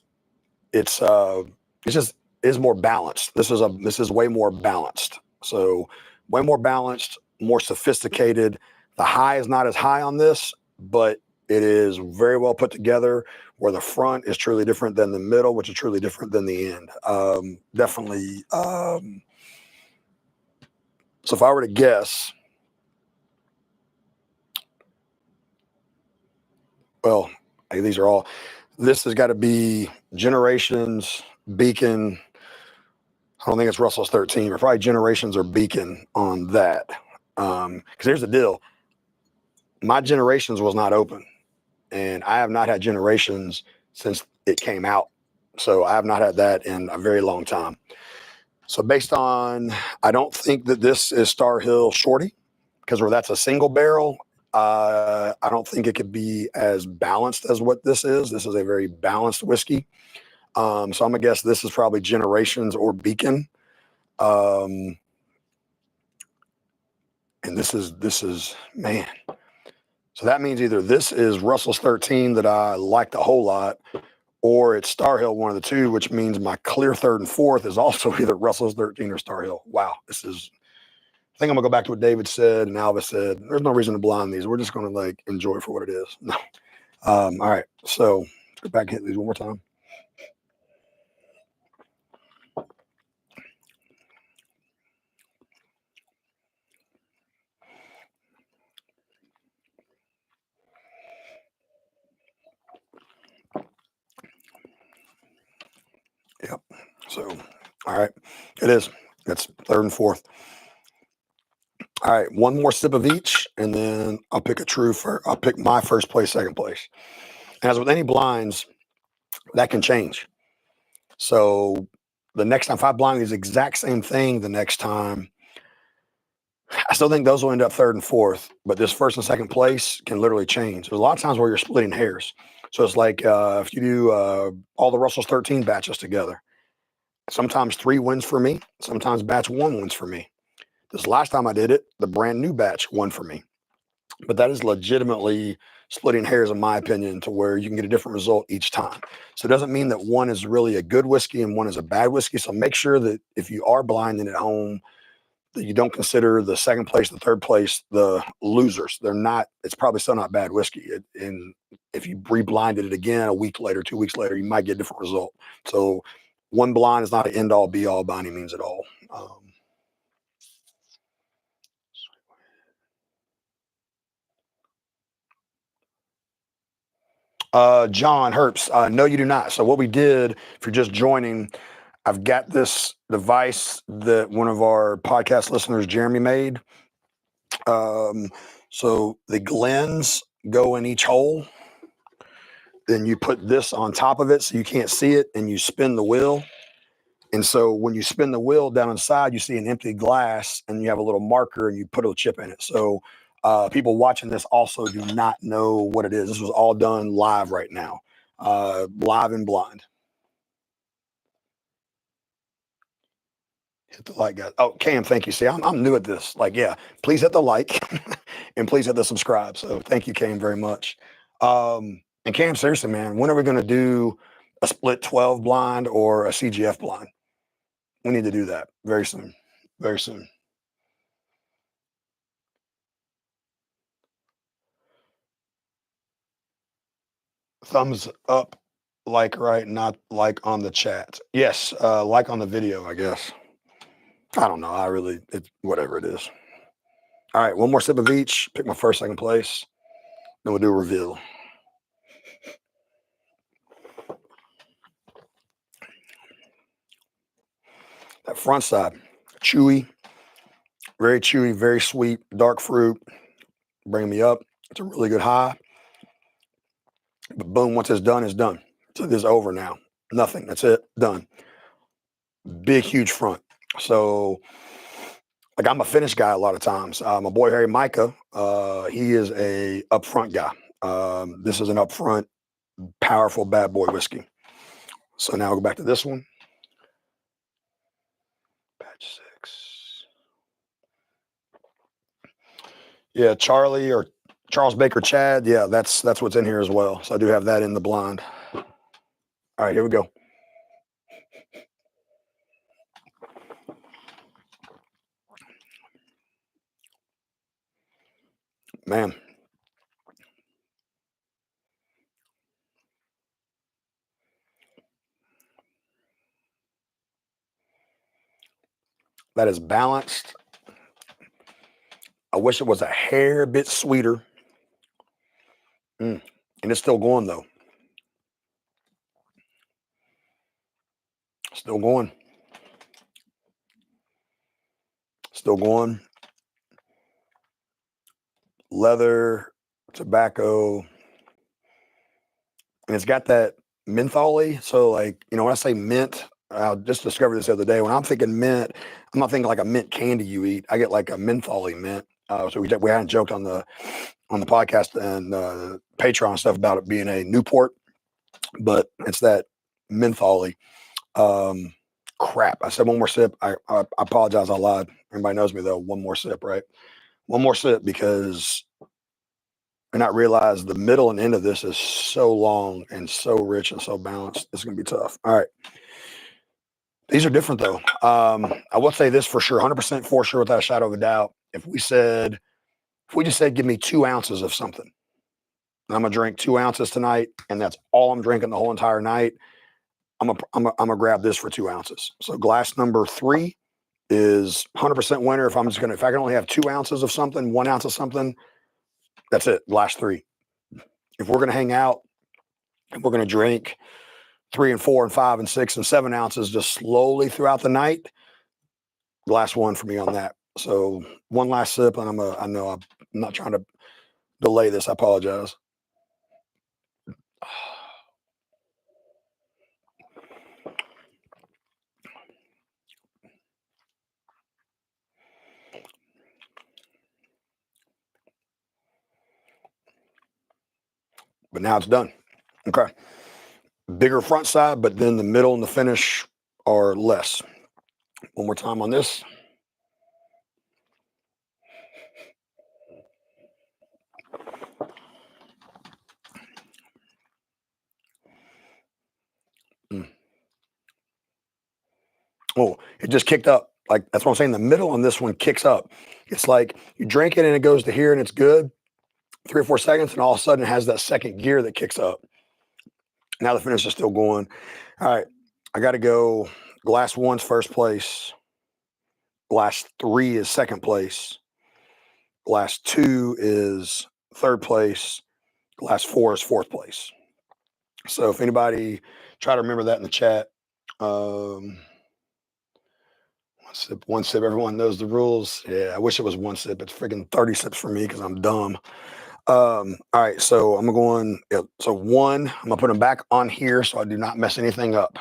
just is more balanced. This is way more balanced. So way more balanced, more sophisticated. The high is not as high on this, but it is very well put together, where the front is truly different than the middle, which is truly different than the end. Definitely. So if I were to guess, well, these are all, this has got to be Generations, Beacon. I don't think it's Russell's 13, but probably Generations or Beacon on that. Because here's the deal. My Generations was not open, and I have not had Generations since it came out. So I have not had that in a very long time. So based on, I don't think that this is Starhill Shorty, because where that's a single barrel, I don't think it could be as balanced as what this is. This is a very balanced whiskey. So I'm gonna guess this is probably Generations or Beacon. And this is man. So that means either this is Russell's 13 that I liked a whole lot, or it's Starhill, one of the two, which means my clear 3rd and 4th is also either Russell's 13 or Starhill. Wow, I think I'm gonna go back to what David said and Alva said. There's no reason to blind these. We're just gonna like enjoy it for what it is. No. All right, so let's go back and hit these one more time. Yep. So, all right, it is. It's 3rd and 4th. All right, one more sip of each, and then I'll pick I'll pick my first place, second place. As with any blinds, that can change. So the next time, if I blind these exact same thing the next time, I still think those will end up third and fourth, but this first and second place can literally change. There's a lot of times where you're splitting hairs. So it's like if you do all the Russell's 13 batches together, sometimes 3 wins for me, sometimes batch 1 wins for me. This last time I did it, the brand new batch won for me. But that is legitimately splitting hairs, in my opinion, to where you can get a different result each time. So it doesn't mean that one is really a good whiskey and one is a bad whiskey. So make sure that if you are blinding at home, that you don't consider the second place, the third place, the losers. They're not, it's probably still not bad whiskey. And if you reblinded it again a week later, 2 weeks later, you might get a different result. So one blind is not an end all be all by any means at all. John Herps, no, you do not. So what we did, if you're just joining, I've got this device that one of our podcast listeners, Jeremy, made. So the Glens go in each hole. Then you put this on top of it so you can't see it, and you spin the wheel. And so when you spin the wheel down inside, you see an empty glass, and you have a little marker, and you put a chip in it. So people watching this also do not know what it is. This was all done live right now, live and blind. Hit the like, guys. Oh, Cam, thank you. See, I'm new at this. Like, yeah, please hit the like and please hit the subscribe. So thank you, Cam, very much. And Cam, seriously, man, when are we going to do a split 12 blind or a CGF blind? We need to do that very soon. Very soon. Thumbs up, like, right, not like on the chat. Yes, like on the video, I guess. I don't know. It's whatever it is. All right, one more sip of each. Pick my first, second place. Then we'll do a reveal. That front side, chewy, very sweet, dark fruit. Bring me up. It's a really good high. But boom, once it's done, it's done. So this is over now. Nothing. That's it. Done. Big, huge front. So, like, I'm a finish guy a lot of times. My boy Harry Micah, he is a upfront guy. This is an upfront, powerful bad boy whiskey. So now we'll go back to this one. Batch 6. Yeah, Charlie or Charles Baker Chad. Yeah, that's what's in here as well. So I do have that in the blind. All right, here we go. Man. That is balanced. I wish it was a hair bit sweeter. And it's still going, though. Still going. Still going. Leather, tobacco. And it's got that mentholy. So, like, when I say mint, I just discovered this the other day. When I'm thinking mint, I'm not thinking like a mint candy you eat. I get like a mentholy mint. So we hadn't joked on the podcast and Patreon stuff about it being a Newport, but it's that mentholy. Crap. I said one more sip. I apologize. I lied. Everybody knows me though. One more sip, right? One more sip because I not realize the middle and end of this is so long and so rich and so balanced. It's going to be tough. All right. These are different though. I will say this for sure, 100% for sure, without a shadow of a doubt. If we just said, give me 2 ounces of something, and I'm going to drink 2 ounces tonight, and that's all I'm drinking the whole entire night, I'm gonna grab this for 2 ounces. So glass number 3 is 100% winner. If I can only have 2 ounces of something, 1 ounce of something, that's it. Glass 3. If we're gonna hang out, and we're gonna drink 3 and 4 and 5 and 6 and 7 ounces just slowly throughout the night, glass 1 for me on that. So one last sip, and I know I'm not trying to delay this. I apologize. but now it's done. Okay. Bigger front side, but then the middle and the finish are less. One more time on this. Mm. Oh, it just kicked up. Like, that's what I'm saying. The middle on this one kicks up. It's like you drink it and it goes to here and it's good. 3 or 4 seconds, and all of a sudden it has that second gear that kicks up. Now the finish is still going. All right, I got to go. Glass 1's first place. Glass 3 is second place. Glass 2 is third place. Glass 4 is fourth place. So if anybody try to remember that in the chat. One sip. Everyone knows the rules. Yeah, I wish it was one sip. It's freaking 30 sips for me because I'm dumb. All right, so I'm going. Yeah, so 1, I'm gonna put them back on here so I do not mess anything up.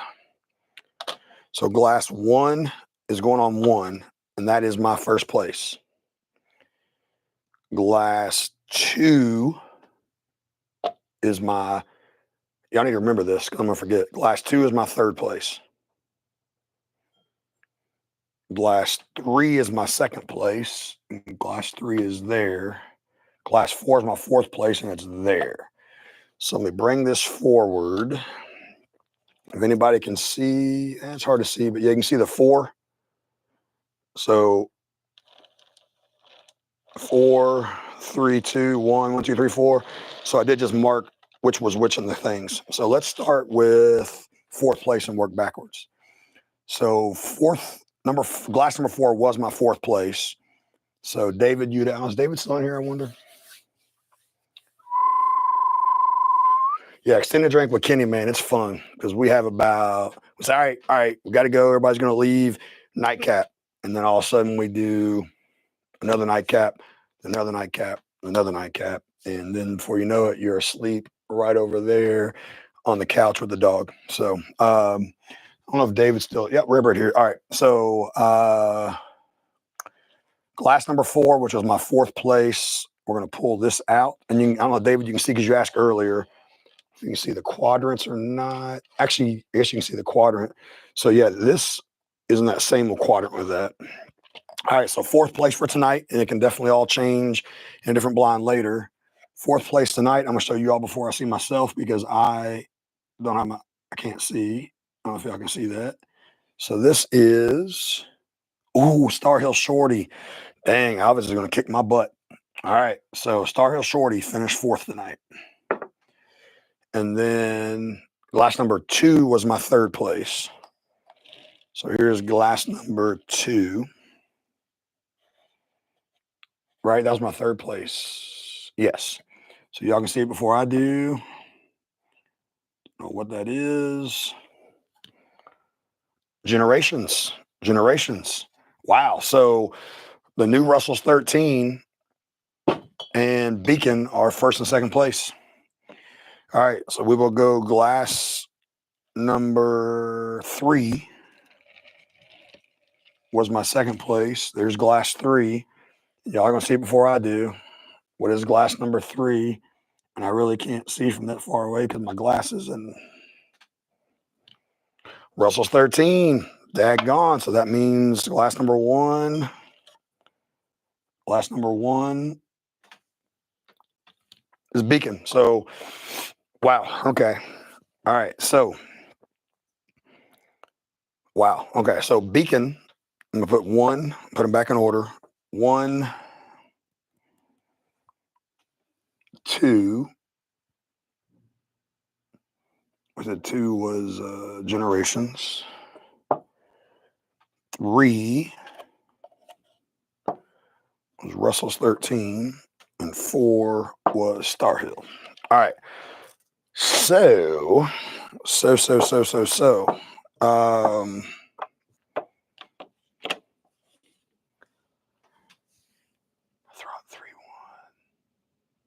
So glass 1 is going on 1, and that is my first place. Glass 2 is my. Y'all need to remember this because I'm gonna forget. Glass 2 is my third place. Glass 3 is my second place. Glass 3 is there. Glass 4 is my fourth place, and it's there. So let me bring this forward. If anybody can see, it's hard to see, but yeah, you can see the 4. So 4, 3, 2, 1, 1, 2, 3, 4. So I did just mark which was which in the things. So let's start with fourth place and work backwards. So glass number 4 was my fourth place. So David, is David still in here, I wonder? Yeah, extended drink with Kenny, man. It's fun because we have it's all right, we got to go. Everybody's going to leave. Nightcap. And then all of a sudden we do another nightcap, another nightcap, another nightcap. And then before you know it, you're asleep right over there on the couch with the dog. So I don't know if David's still, yeah, Ribbert here. All right. So glass number 4, which was my fourth place, we're going to pull this out. And I don't know, David, you can see because you asked earlier, if you can see the quadrants or not. Actually, I guess you can see the quadrant. So yeah, this is in that same quadrant with that. All right, so fourth place for tonight, and it can definitely all change in a different blind later. Fourth place tonight, I'm gonna show you all before I see myself because I can't see. I don't know if y'all can see that. So this is, Starhill Shorty. Dang, Alvis is gonna kick my butt. All right, so Starhill Shorty finished fourth tonight. And then glass number 2 was my third place. So here's glass number 2. Right, that was my third place. Yes. So y'all can see it before I do. Don't know what that is. Generations. Wow. So the new Russell's 13 and Beacon are first and second place. All right, so we will go glass number 3 was my second place. There's glass 3. Y'all are gonna see it before I do. What is glass number 3? And I really can't see from that far away because my glasses and Russell's 13. Daggone. So that means glass number 1. Glass number 1 is Beacon. So, wow. Okay. All right. So, wow. Okay. So Beacon, I'm gonna put 1. Put them back in order. 1, 2. I said 2 was Generations. 3 was Russell's 13, and 4 was Starhill. All right. So. Throw 3-1.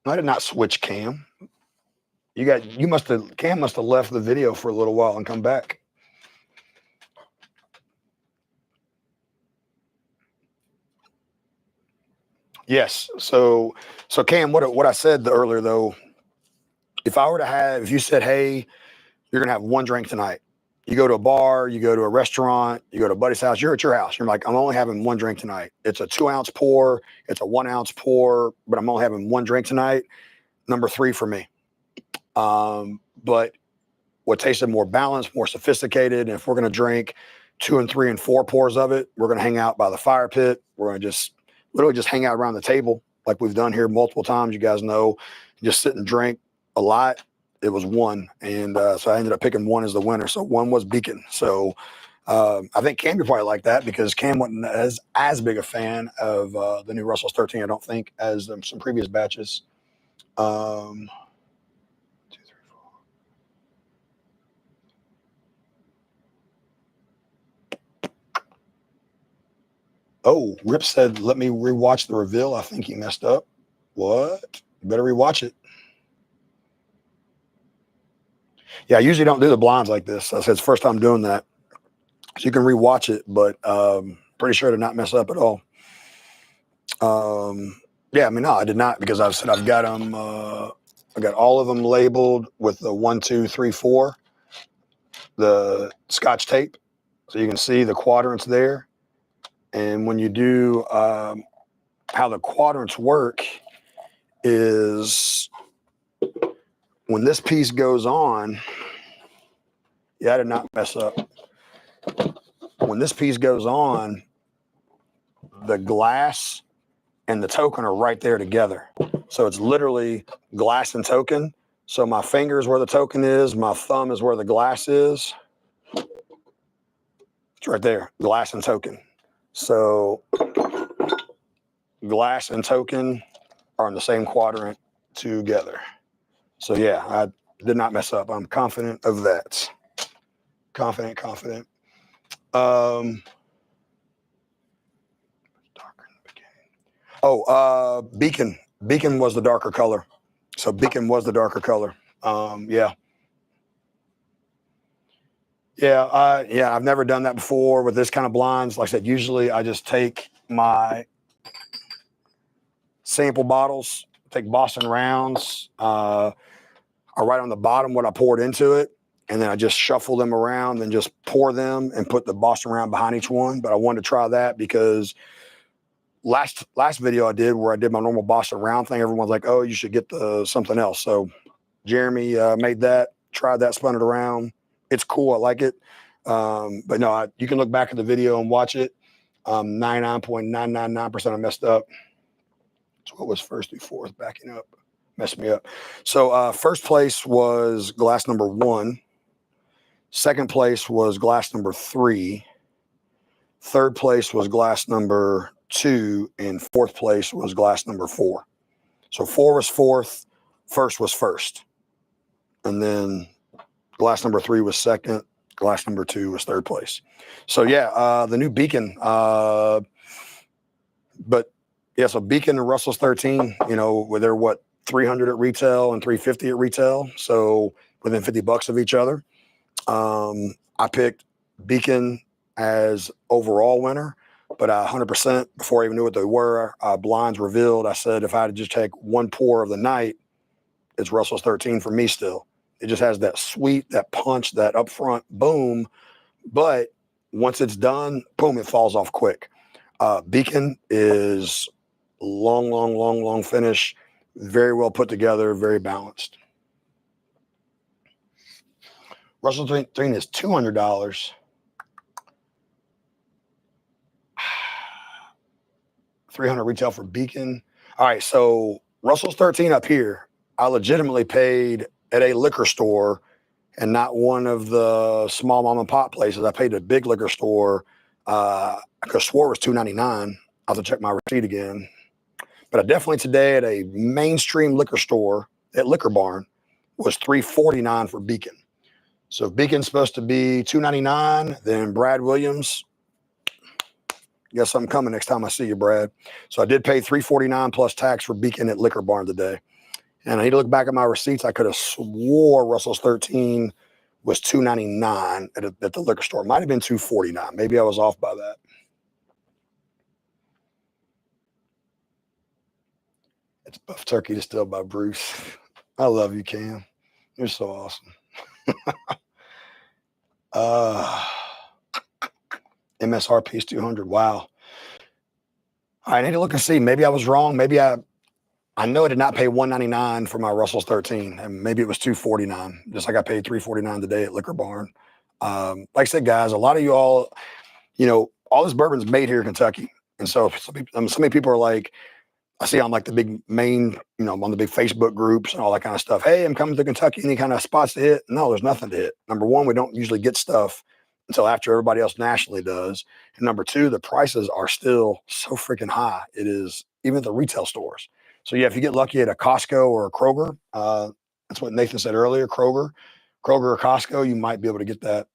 I did not switch Cam. Cam must have left the video for a little while and come back. Yes. So Cam, what I said earlier though, if you said, hey, you're going to have one drink tonight. You go to a bar, you go to a restaurant, you go to a buddy's house, you're at your house. You're like, I'm only having one drink tonight. It's a 2-ounce pour, it's a 1-ounce pour, but I'm only having one drink tonight. Number 3 for me. But what tasted more balanced, more sophisticated, and if we're going to drink 2 and 3 and 4 pours of it, we're going to hang out by the fire pit. We're going to just literally just hang out around the table like we've done here multiple times. You guys know, just sit and drink a lot. It was 1, and so I ended up picking 1 as the winner. So 1 was Beacon. So I think Cam, you probably like that because Cam wasn't as big a fan of the new Russell's 13, I don't think, as some previous batches. 2, 3, 4. Oh, Rip said, let me rewatch the reveal. I think he messed up. What? You better rewatch it. Yeah, I usually don't do the blinds like this. I said it's the first time doing that. So you can rewatch it, but pretty sure to not mess up at all. Yeah, I mean, no, I did not because I've said I've got them. I got all of them labeled with the 1, 2, 3, 4, the Scotch tape, so you can see the quadrants there. And when you do how the quadrants work is when this piece goes on. Yeah, I did not mess up. When this piece goes on, the glass and the token are right there together. So it's literally glass and token. So my finger is where the token is. My thumb is where the glass is. It's right there, glass and token. So glass and token are in the same quadrant together. So yeah, I did not mess up. I'm confident of that. Confident. Beacon. Beacon was the darker color. So Beacon was the darker color. Yeah. Yeah, I've never done that before with this kind of blinds. Like I said, usually I just take my sample bottles, take Boston rounds. I write on the bottom what I poured into it, and then I just shuffle them around and just pour them and put the Boston round behind each one. But I wanted to try that because last video I did where I did my normal Boston round thing, everyone's like, oh, you should get the something else. So Jeremy made that, tried that, spun it around. It's cool. I like it. But no, you can look back at the video and watch it. 99.999% I messed up. So what was first through fourth? Backing up. Messed me up. So first place was glass number 1. Second place was glass number 3. Third place was glass number 2. And fourth place was glass number 4. So 4 was fourth. First was first. And then glass number 3 was second. Glass number 2 was third place. So yeah, the new Beacon. But yeah, so Beacon and Russell's 13, where they're what, 300 at retail and 350 at retail. So within $50 of each other. I picked Beacon as overall winner, but 100% before I even knew what they were, blinds revealed. I said, if I had to just take one pour of the night, it's Russell's 13 for me still. It just has that sweet, that punch, that upfront boom. But once it's done, boom, it falls off quick. Beacon is long finish. Very well put together, very balanced. Russell 13 is $200. $300 retail for Beacon. All right, so Russell's 13 up here, I legitimately paid at a liquor store and not one of the small mom and pop places. I paid at a big liquor store. I could have swore it was $2.99. I'll have to check my receipt again. But I definitely today at a mainstream liquor store at Liquor Barn was $3.49 for Beacon. So if Beacon's supposed to be $2.99, then Brad Williams, you got something coming next time I see you, Brad. So I did pay $3.49 plus tax for Beacon at Liquor Barn today. And I need to look back at my receipts. I could have swore Russell's 13 was $2.99 at the liquor store. Might have been $2.49. Maybe I was off by that. It's Buff Turkey distilled by Bruce. I love you, Cam. You're so awesome. MSRP is 200. Wow. I need to look and see. Maybe I was wrong. Maybe I know I did not pay $1.99 for my Russell's 13, and maybe it was $2.49. Just like I paid $3.49 today at Liquor Barn. Like I said, guys, a lot of you all, all this bourbon's made here in Kentucky, and so so many people are like, I see on like the big main, on the big Facebook groups and all that kind of stuff. Hey, I'm coming to Kentucky. Any kind of spots to hit? No, there's nothing to hit. Number one, we don't usually get stuff until after everybody else nationally does. And number two, the prices are still so freaking high. It is even at the retail stores. So yeah, if you get lucky at a Costco or a Kroger, that's what Nathan said earlier, Kroger or Costco, you might be able to get that.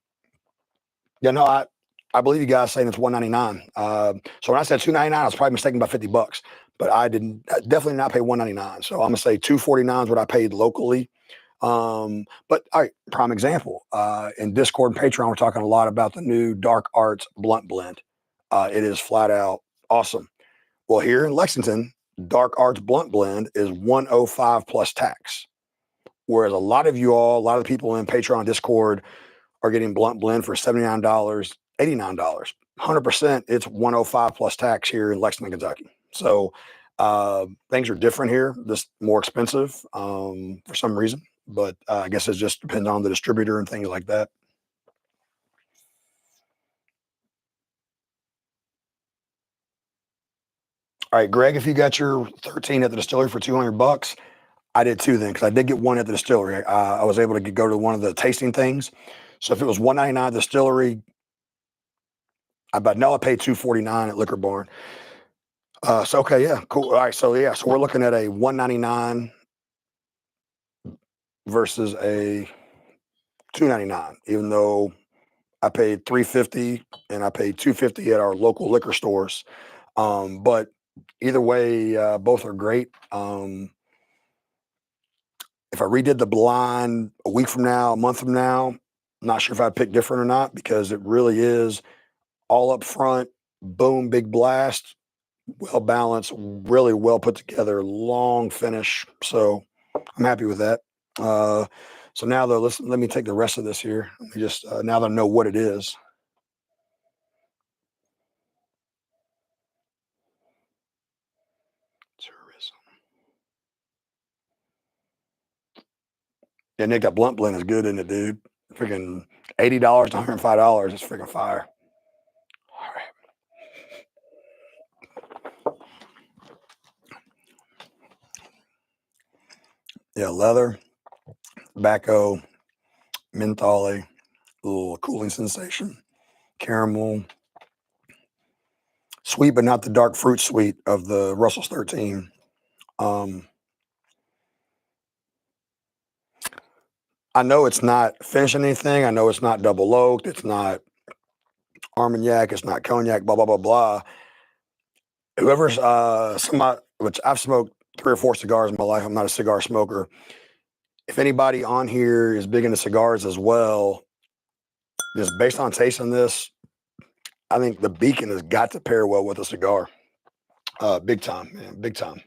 Yeah, no, I believe you guys saying it's $1.99. So when I said $2.99, I was probably mistaken by $50, but I definitely not pay $1.99. So I'm gonna say $2.49 is what I paid locally. But all right, prime example. In Discord and Patreon, we're talking a lot about the new Dark Arts Blunt Blend. It is flat out awesome. Well, here in Lexington, Dark Arts Blunt Blend is 105 plus tax. Whereas a lot of the people in Patreon Discord are getting Blunt Blend for $79, $89. 100%, it's 105 plus tax here in Lexington, Kentucky. So things are different here, just more expensive for some reason. But I guess it just depends on the distributor and things like that. All right, Greg, if you got your 13 at the distillery for $200, I did too then, because I did get one at the distillery. I was able to go to one of the tasting things. So if it was $1.99 at the distillery, I paid $2.49 at Liquor Barn. So okay, yeah, cool. All right, so we're looking at a $1.99 versus a $2.99, even though I paid $3.50 and I paid $2.50 at our local liquor stores. But either way, both are great. If I redid the blind a week from now, a month from now, I'm not sure if I'd pick different or not, because it really is all up front, boom, big blast, well balanced, really well put together, long finish. So I'm happy with that. So now though, let me take the rest of this here. Let me just now that I know what it is. Tourism. Yeah, Nick, that blunt blend is good, isn't it, dude? Freaking $80 to $105. It's freaking fire. All right. Yeah, leather, tobacco, menthol, little cooling sensation, caramel, sweet, but not the dark fruit sweet of the Russell's 13. I know it's not finishing anything. I know it's not double oaked. It's not Armagnac. It's not cognac. Blah blah blah blah. Whoever's somebody, which I've smoked 3 or 4 cigars in my life. I'm not a cigar smoker. If anybody on here is big into cigars as well, just based on tasting this, I think the Beacon has got to pair well with a cigar. Big time, man. Big time.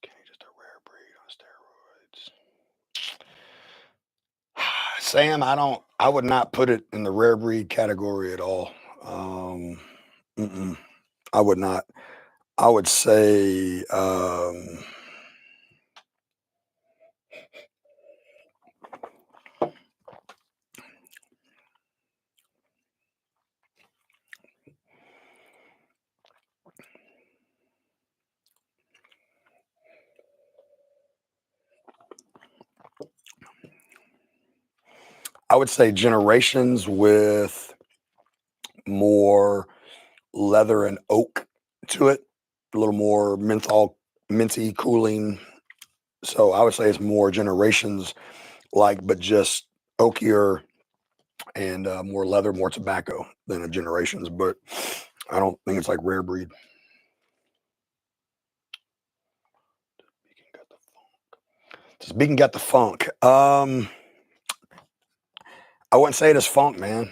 Kenny just a rare breed on steroids. Sam, I would not put it in the rare breed category at all. I would not. I would say generations with more leather and oak to it, a little more minty cooling. So I would say it's more generations like, but just oakier and more leather, more tobacco than a generations. But I don't think it's like rare breed. Just Beacon got the funk. I wouldn't say it is funk, man.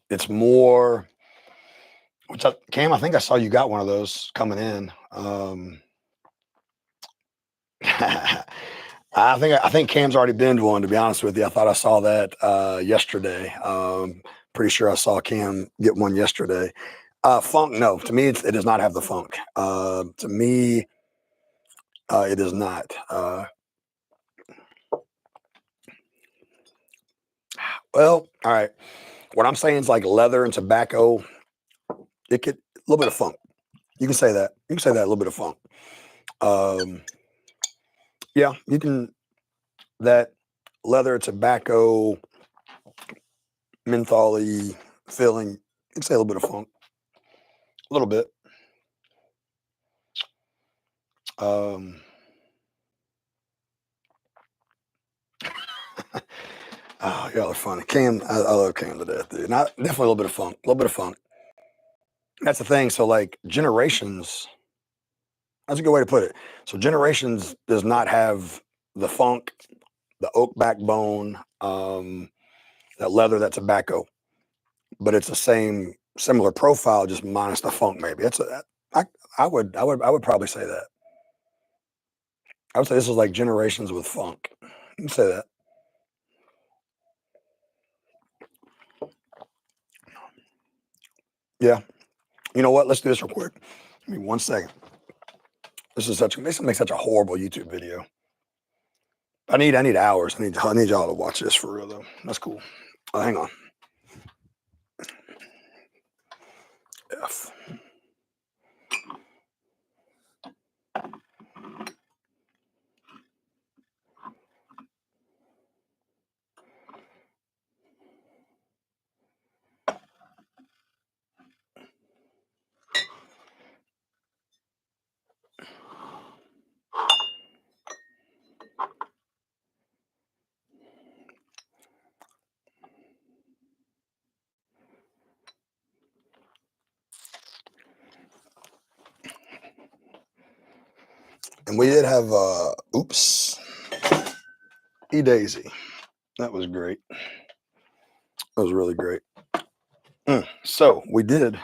It's more. Cam, I think I saw you got one of those coming in. Um, I think Cam's already binned one, to be honest with you. I thought I saw that yesterday. Pretty sure I saw Cam get one yesterday. Funk, no. To me, it does not have the funk. To me, it is not. Well, all right. What I'm saying is like leather and tobacco. It could a little bit of funk. You can say that. You can say that a little bit of funk. Um, yeah, you can that leather tobacco mentholy feeling. You can say a little bit of funk, a little bit. Um, oh, y'all are funny. Cam, I love Cam to death, dude. Not definitely a little bit of funk, a little bit of funk. That's the thing. So like generations. That's a good way to put it. So generations does not have the funk, the oak backbone, that leather, that tobacco, but it's the same similar profile, just minus the funk. Maybe it's a. I would probably say that. I would say this is like generations with funk. You can say that. Yeah. You know what? Let's do this real quick. Give me 1 second. This makes such a horrible YouTube video. I need hours. I need y'all to watch this for real though. That's cool. Hang on. F. And we did have oops. E Daisy. That was great. That was really great. So we did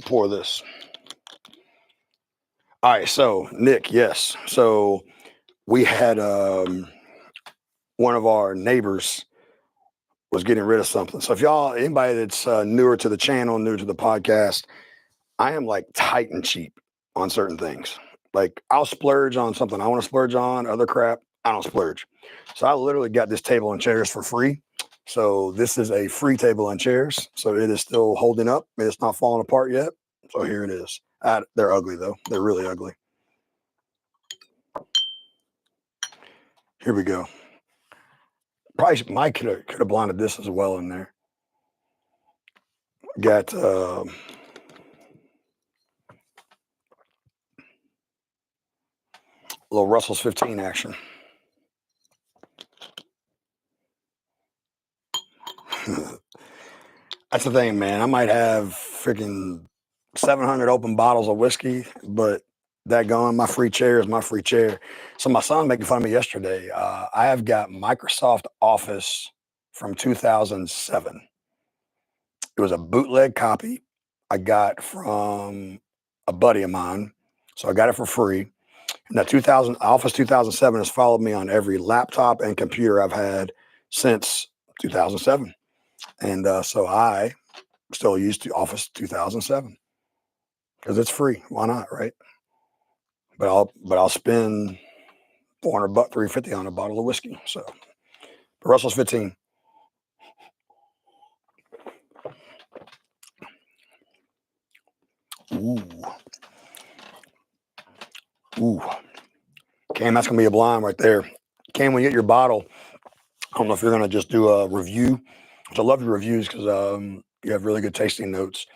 pour this. All right, so Nick, yes. So we had one of our neighbors was getting rid of something. So if y'all, anybody that's newer to the channel, new to the podcast, I am like tight and cheap on certain things. Like I'll splurge on something I want to splurge on, other crap, I don't splurge. So I literally got this table and chairs for free. So this is a free table and chairs. So it is still holding up. It's not falling apart yet. So here it is. They're ugly though. They're really ugly. Here we go. Probably Mike could have blinded this as well in there. Got a little Russell's 15 action. That's the thing, man. I might have freaking 700 open bottles of whiskey, but that gone, my free chair is my free chair. So my son making fun of me yesterday. I have got Microsoft Office from 2007. It was a bootleg copy I got from a buddy of mine. So I got it for free. Now, 2000 Office 2007 has followed me on every laptop and computer I've had since 2007, and so I still use Office 2007 because it's free. Why not, right? But I'll spend 400 bucks, 350 on a bottle of whiskey. So, but Russell's 15. Ooh, ooh, Cam, that's gonna be a blind right there. Cam, when you get your bottle, I don't know if you're gonna just do a review. Which I love your reviews because you have really good tasting notes.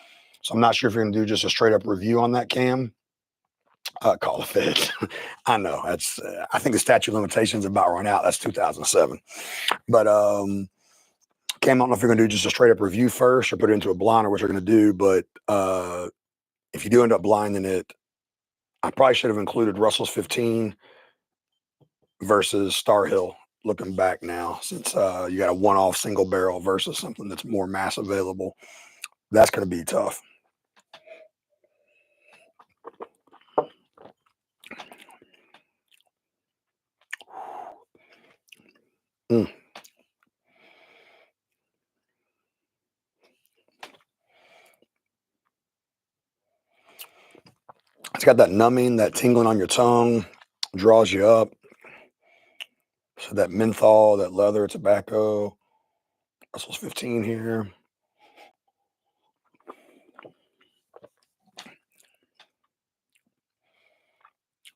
So I'm not sure if you're gonna do just a straight up review on that, Cam. Call the feds. I know that's. I think the statute of limitations about run out. That's 2007. But Cam, I don't know if you're gonna do just a straight up review first or put it into a blind or what you're gonna do. But if you do end up blinding it, I probably should have included Russell's 15 versus Starhill looking back now, since you got a one-off single barrel versus something that's more mass available. That's going to be tough. Mm. It's got that numbing, that tingling on your tongue, draws you up. So that menthol, that leather, tobacco. Russell's 15 here.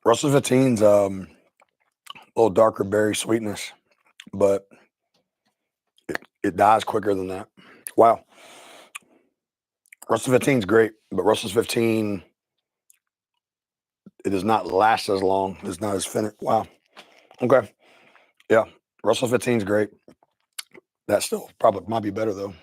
Russell's 15's a little darker berry sweetness, but it dies quicker than that. Wow. Russell's 15's great, but Russell's 15, it does not last as long. It's not as finished. Wow. Okay. Yeah. Russell's 15's great. That still probably might be better though.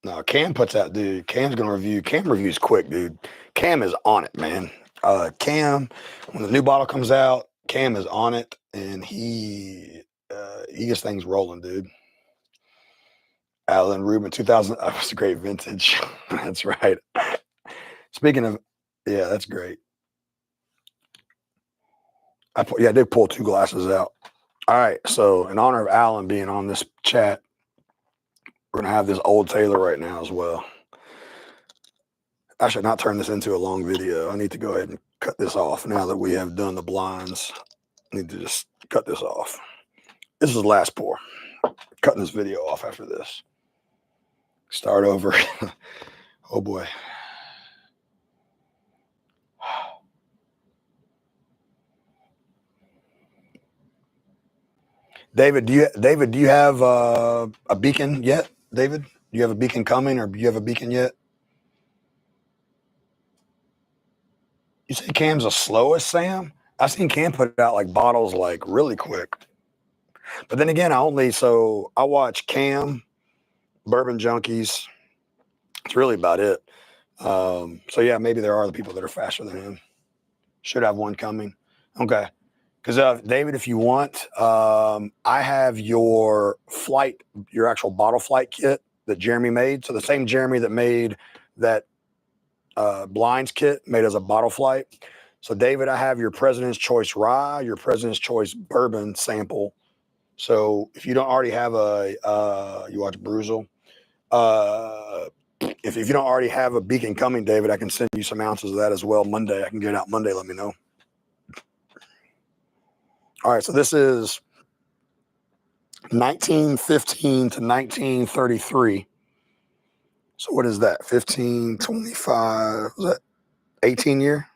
No, Cam puts out, dude. Cam's gonna review. Cam reviews quick, dude. Cam is on it, man. Cam, when the new bottle comes out, Cam is on it, and he gets things rolling, dude. Alan Rubin, 2000. That was a great vintage. That's right. Speaking of, yeah, that's great. I did pull 2 glasses out. All right, so in honor of Alan being on this chat, we're gonna have this Old Taylor right now as well. I should not turn this into a long video. I need to go ahead and cut this off now that we have done the blinds. I need to just cut this off. This is the last pour. Cutting this video off after this. Start over. Oh boy. David, do you have a beacon yet? David, do you have a beacon coming, or do you have a beacon yet? You say Cam's the slowest, Sam? I've seen Cam put out like bottles like really quick. But then again, I watch Cam, Bourbon Junkies. It's really about it. So yeah, maybe there are other people that are faster than him. Should have one coming. Okay. Because David, if you want, I have your actual bottle flight kit that Jeremy made. So the same Jeremy that made that blinds kit made as a bottle flight. So David, I have your President's Choice Rye, your President's Choice Bourbon sample. So if you don't already have you watch Bruzel. If you don't already have a beacon coming, David, I can send you some ounces of that as well Monday. I can get it out Monday. Let me know. All right, so this is 1915 to 1933. So what is that? 15, 25, was that 18 year?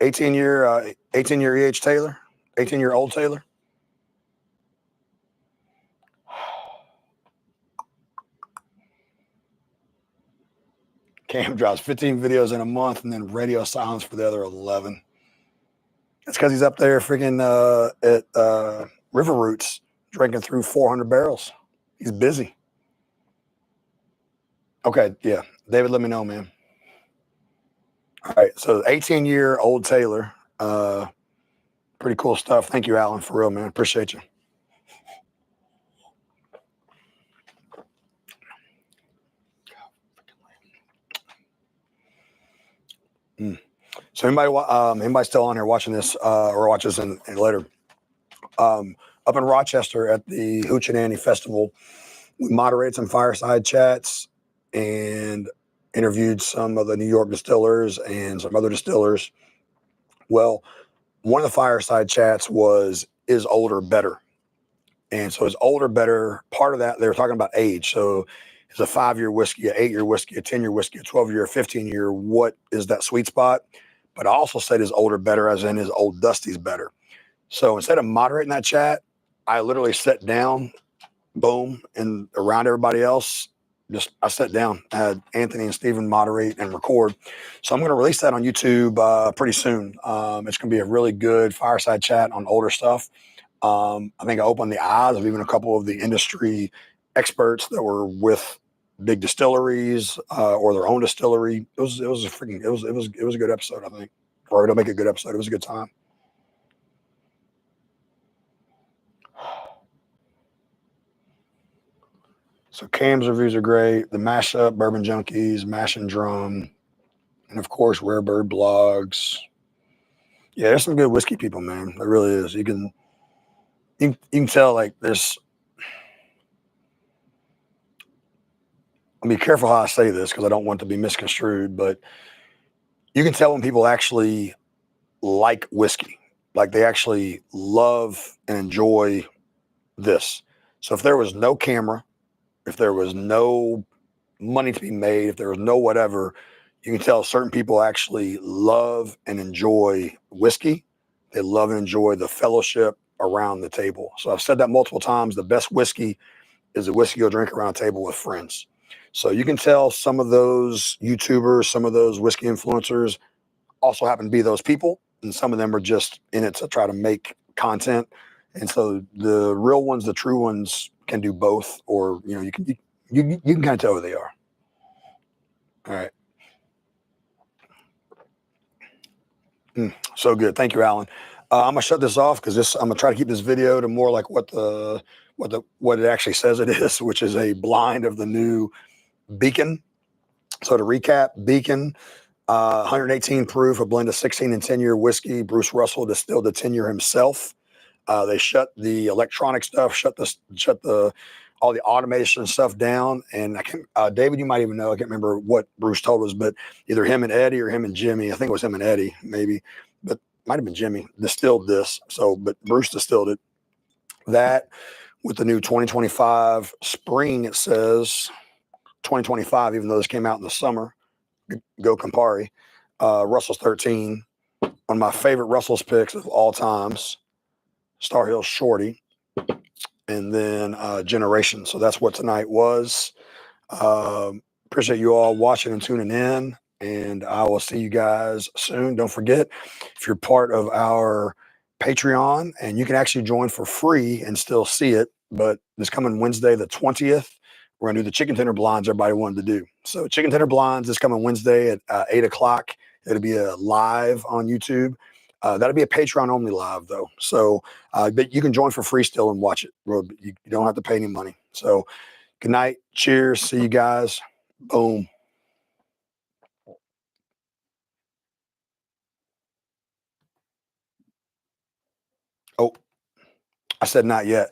18 year E.H. Taylor? 18-year Old Taylor? Cam drops 15 videos in a month and then radio silence for the other 11. That's because he's up there freaking at River Roots drinking through 400 barrels. He's busy. Okay, yeah. David, let me know, man. All right, so 18-year Old Taylor. Pretty cool stuff. Thank you, Alan, for real, man. Appreciate you. So anybody still on here watching this or watches this in later? Up in Rochester at the Hoochie Festival, we moderated some fireside chats and interviewed some of the New York distillers and some other distillers. Well, one of the fireside chats was, is older better? And so is older better? Part of that, they were talking about age. So is a 5-year whiskey, an 8-year whiskey, a 10-year whiskey, a 12-year, a 15-year? What is that sweet spot? But I also said, is older better, as in is Old Dusty's better? So instead of moderating that chat, I literally sat down, boom, and around everybody else, I sat down. I had Anthony and Steven moderate and record. So I'm going to release that on YouTube pretty soon. It's going to be a really good fireside chat on older stuff. I think I opened the eyes of even a couple of the industry experts that were with big distilleries or their own distillery. It was a good episode, I think. Rory, don't make a good episode. It was a good time. So Cam's reviews are great. The Mashup, Bourbon Junkies, Mash and Drum, and of course Rare Bird blogs. Yeah, there's some good whiskey people, man. There really is. You can tell like there's. I'll be careful how I say this because I don't want to be misconstrued, but you can tell when people actually like whiskey, like they actually love and enjoy this. So if there was no camera, if there was no money to be made, if there was no whatever, you can tell certain people actually love and enjoy whiskey. They love and enjoy the fellowship around the table. So I've said that multiple times. The best whiskey is a whiskey you'll drink around a table with friends. So you can tell some of those YouTubers, some of those whiskey influencers also happen to be those people. And some of them are just in it to try to make content. And so the real ones, the true ones can do both, or, you can kind of tell who they are. All right. So good. Thank you, Alan. I'm gonna shut this off because I'm gonna try to keep this video to more like what it actually says it is, which is a blind of the new Beacon. So to recap, Beacon, 118 proof, a blend of 16 and 10-year whiskey. Bruce Russell distilled the 10-year himself. They shut the electronic stuff, shut the all the automation stuff down. And David, you might even know, I can't remember what Bruce told us, but either him and Eddie or him and Jimmy, I think it was him and Eddie, maybe, but might have been Jimmy, distilled this. So, but Bruce distilled it. That with the new 2025 spring, it says 2025, even though this came out in the summer. Go Campari. Russell's 13. One of my favorite Russell's picks of all times, Starhill Shorty, and then Generation. So that's what tonight was. Appreciate you all watching and tuning in, and I will see you guys soon. Don't forget, if you're part of our Patreon, and you can actually join for free and still see it, but this coming Wednesday, the 20th, we're gonna do the chicken tender blinds everybody wanted to do. So chicken tender blinds is coming Wednesday at 8 o'clock. It'll be a live on YouTube. That'll be a Patreon only live though. So, but you can join for free still and watch it. You don't have to pay any money. So good night. Cheers. See you guys. Boom. Oh, I said not yet.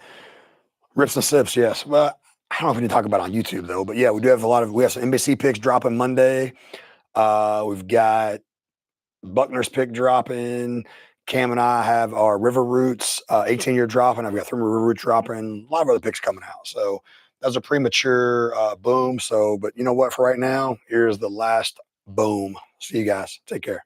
Rips and sips. Yes. Well, I don't know if we need to talk about it on YouTube though, but yeah, we do have we have some NBC picks dropping Monday. We've got Buckner's pick dropping. Cam and I have our River Roots 18-year dropping. I've got 3 River Roots dropping. A lot of other picks coming out. So that's a premature boom. So, but you know what? For right now, here's the last boom. See you guys. Take care.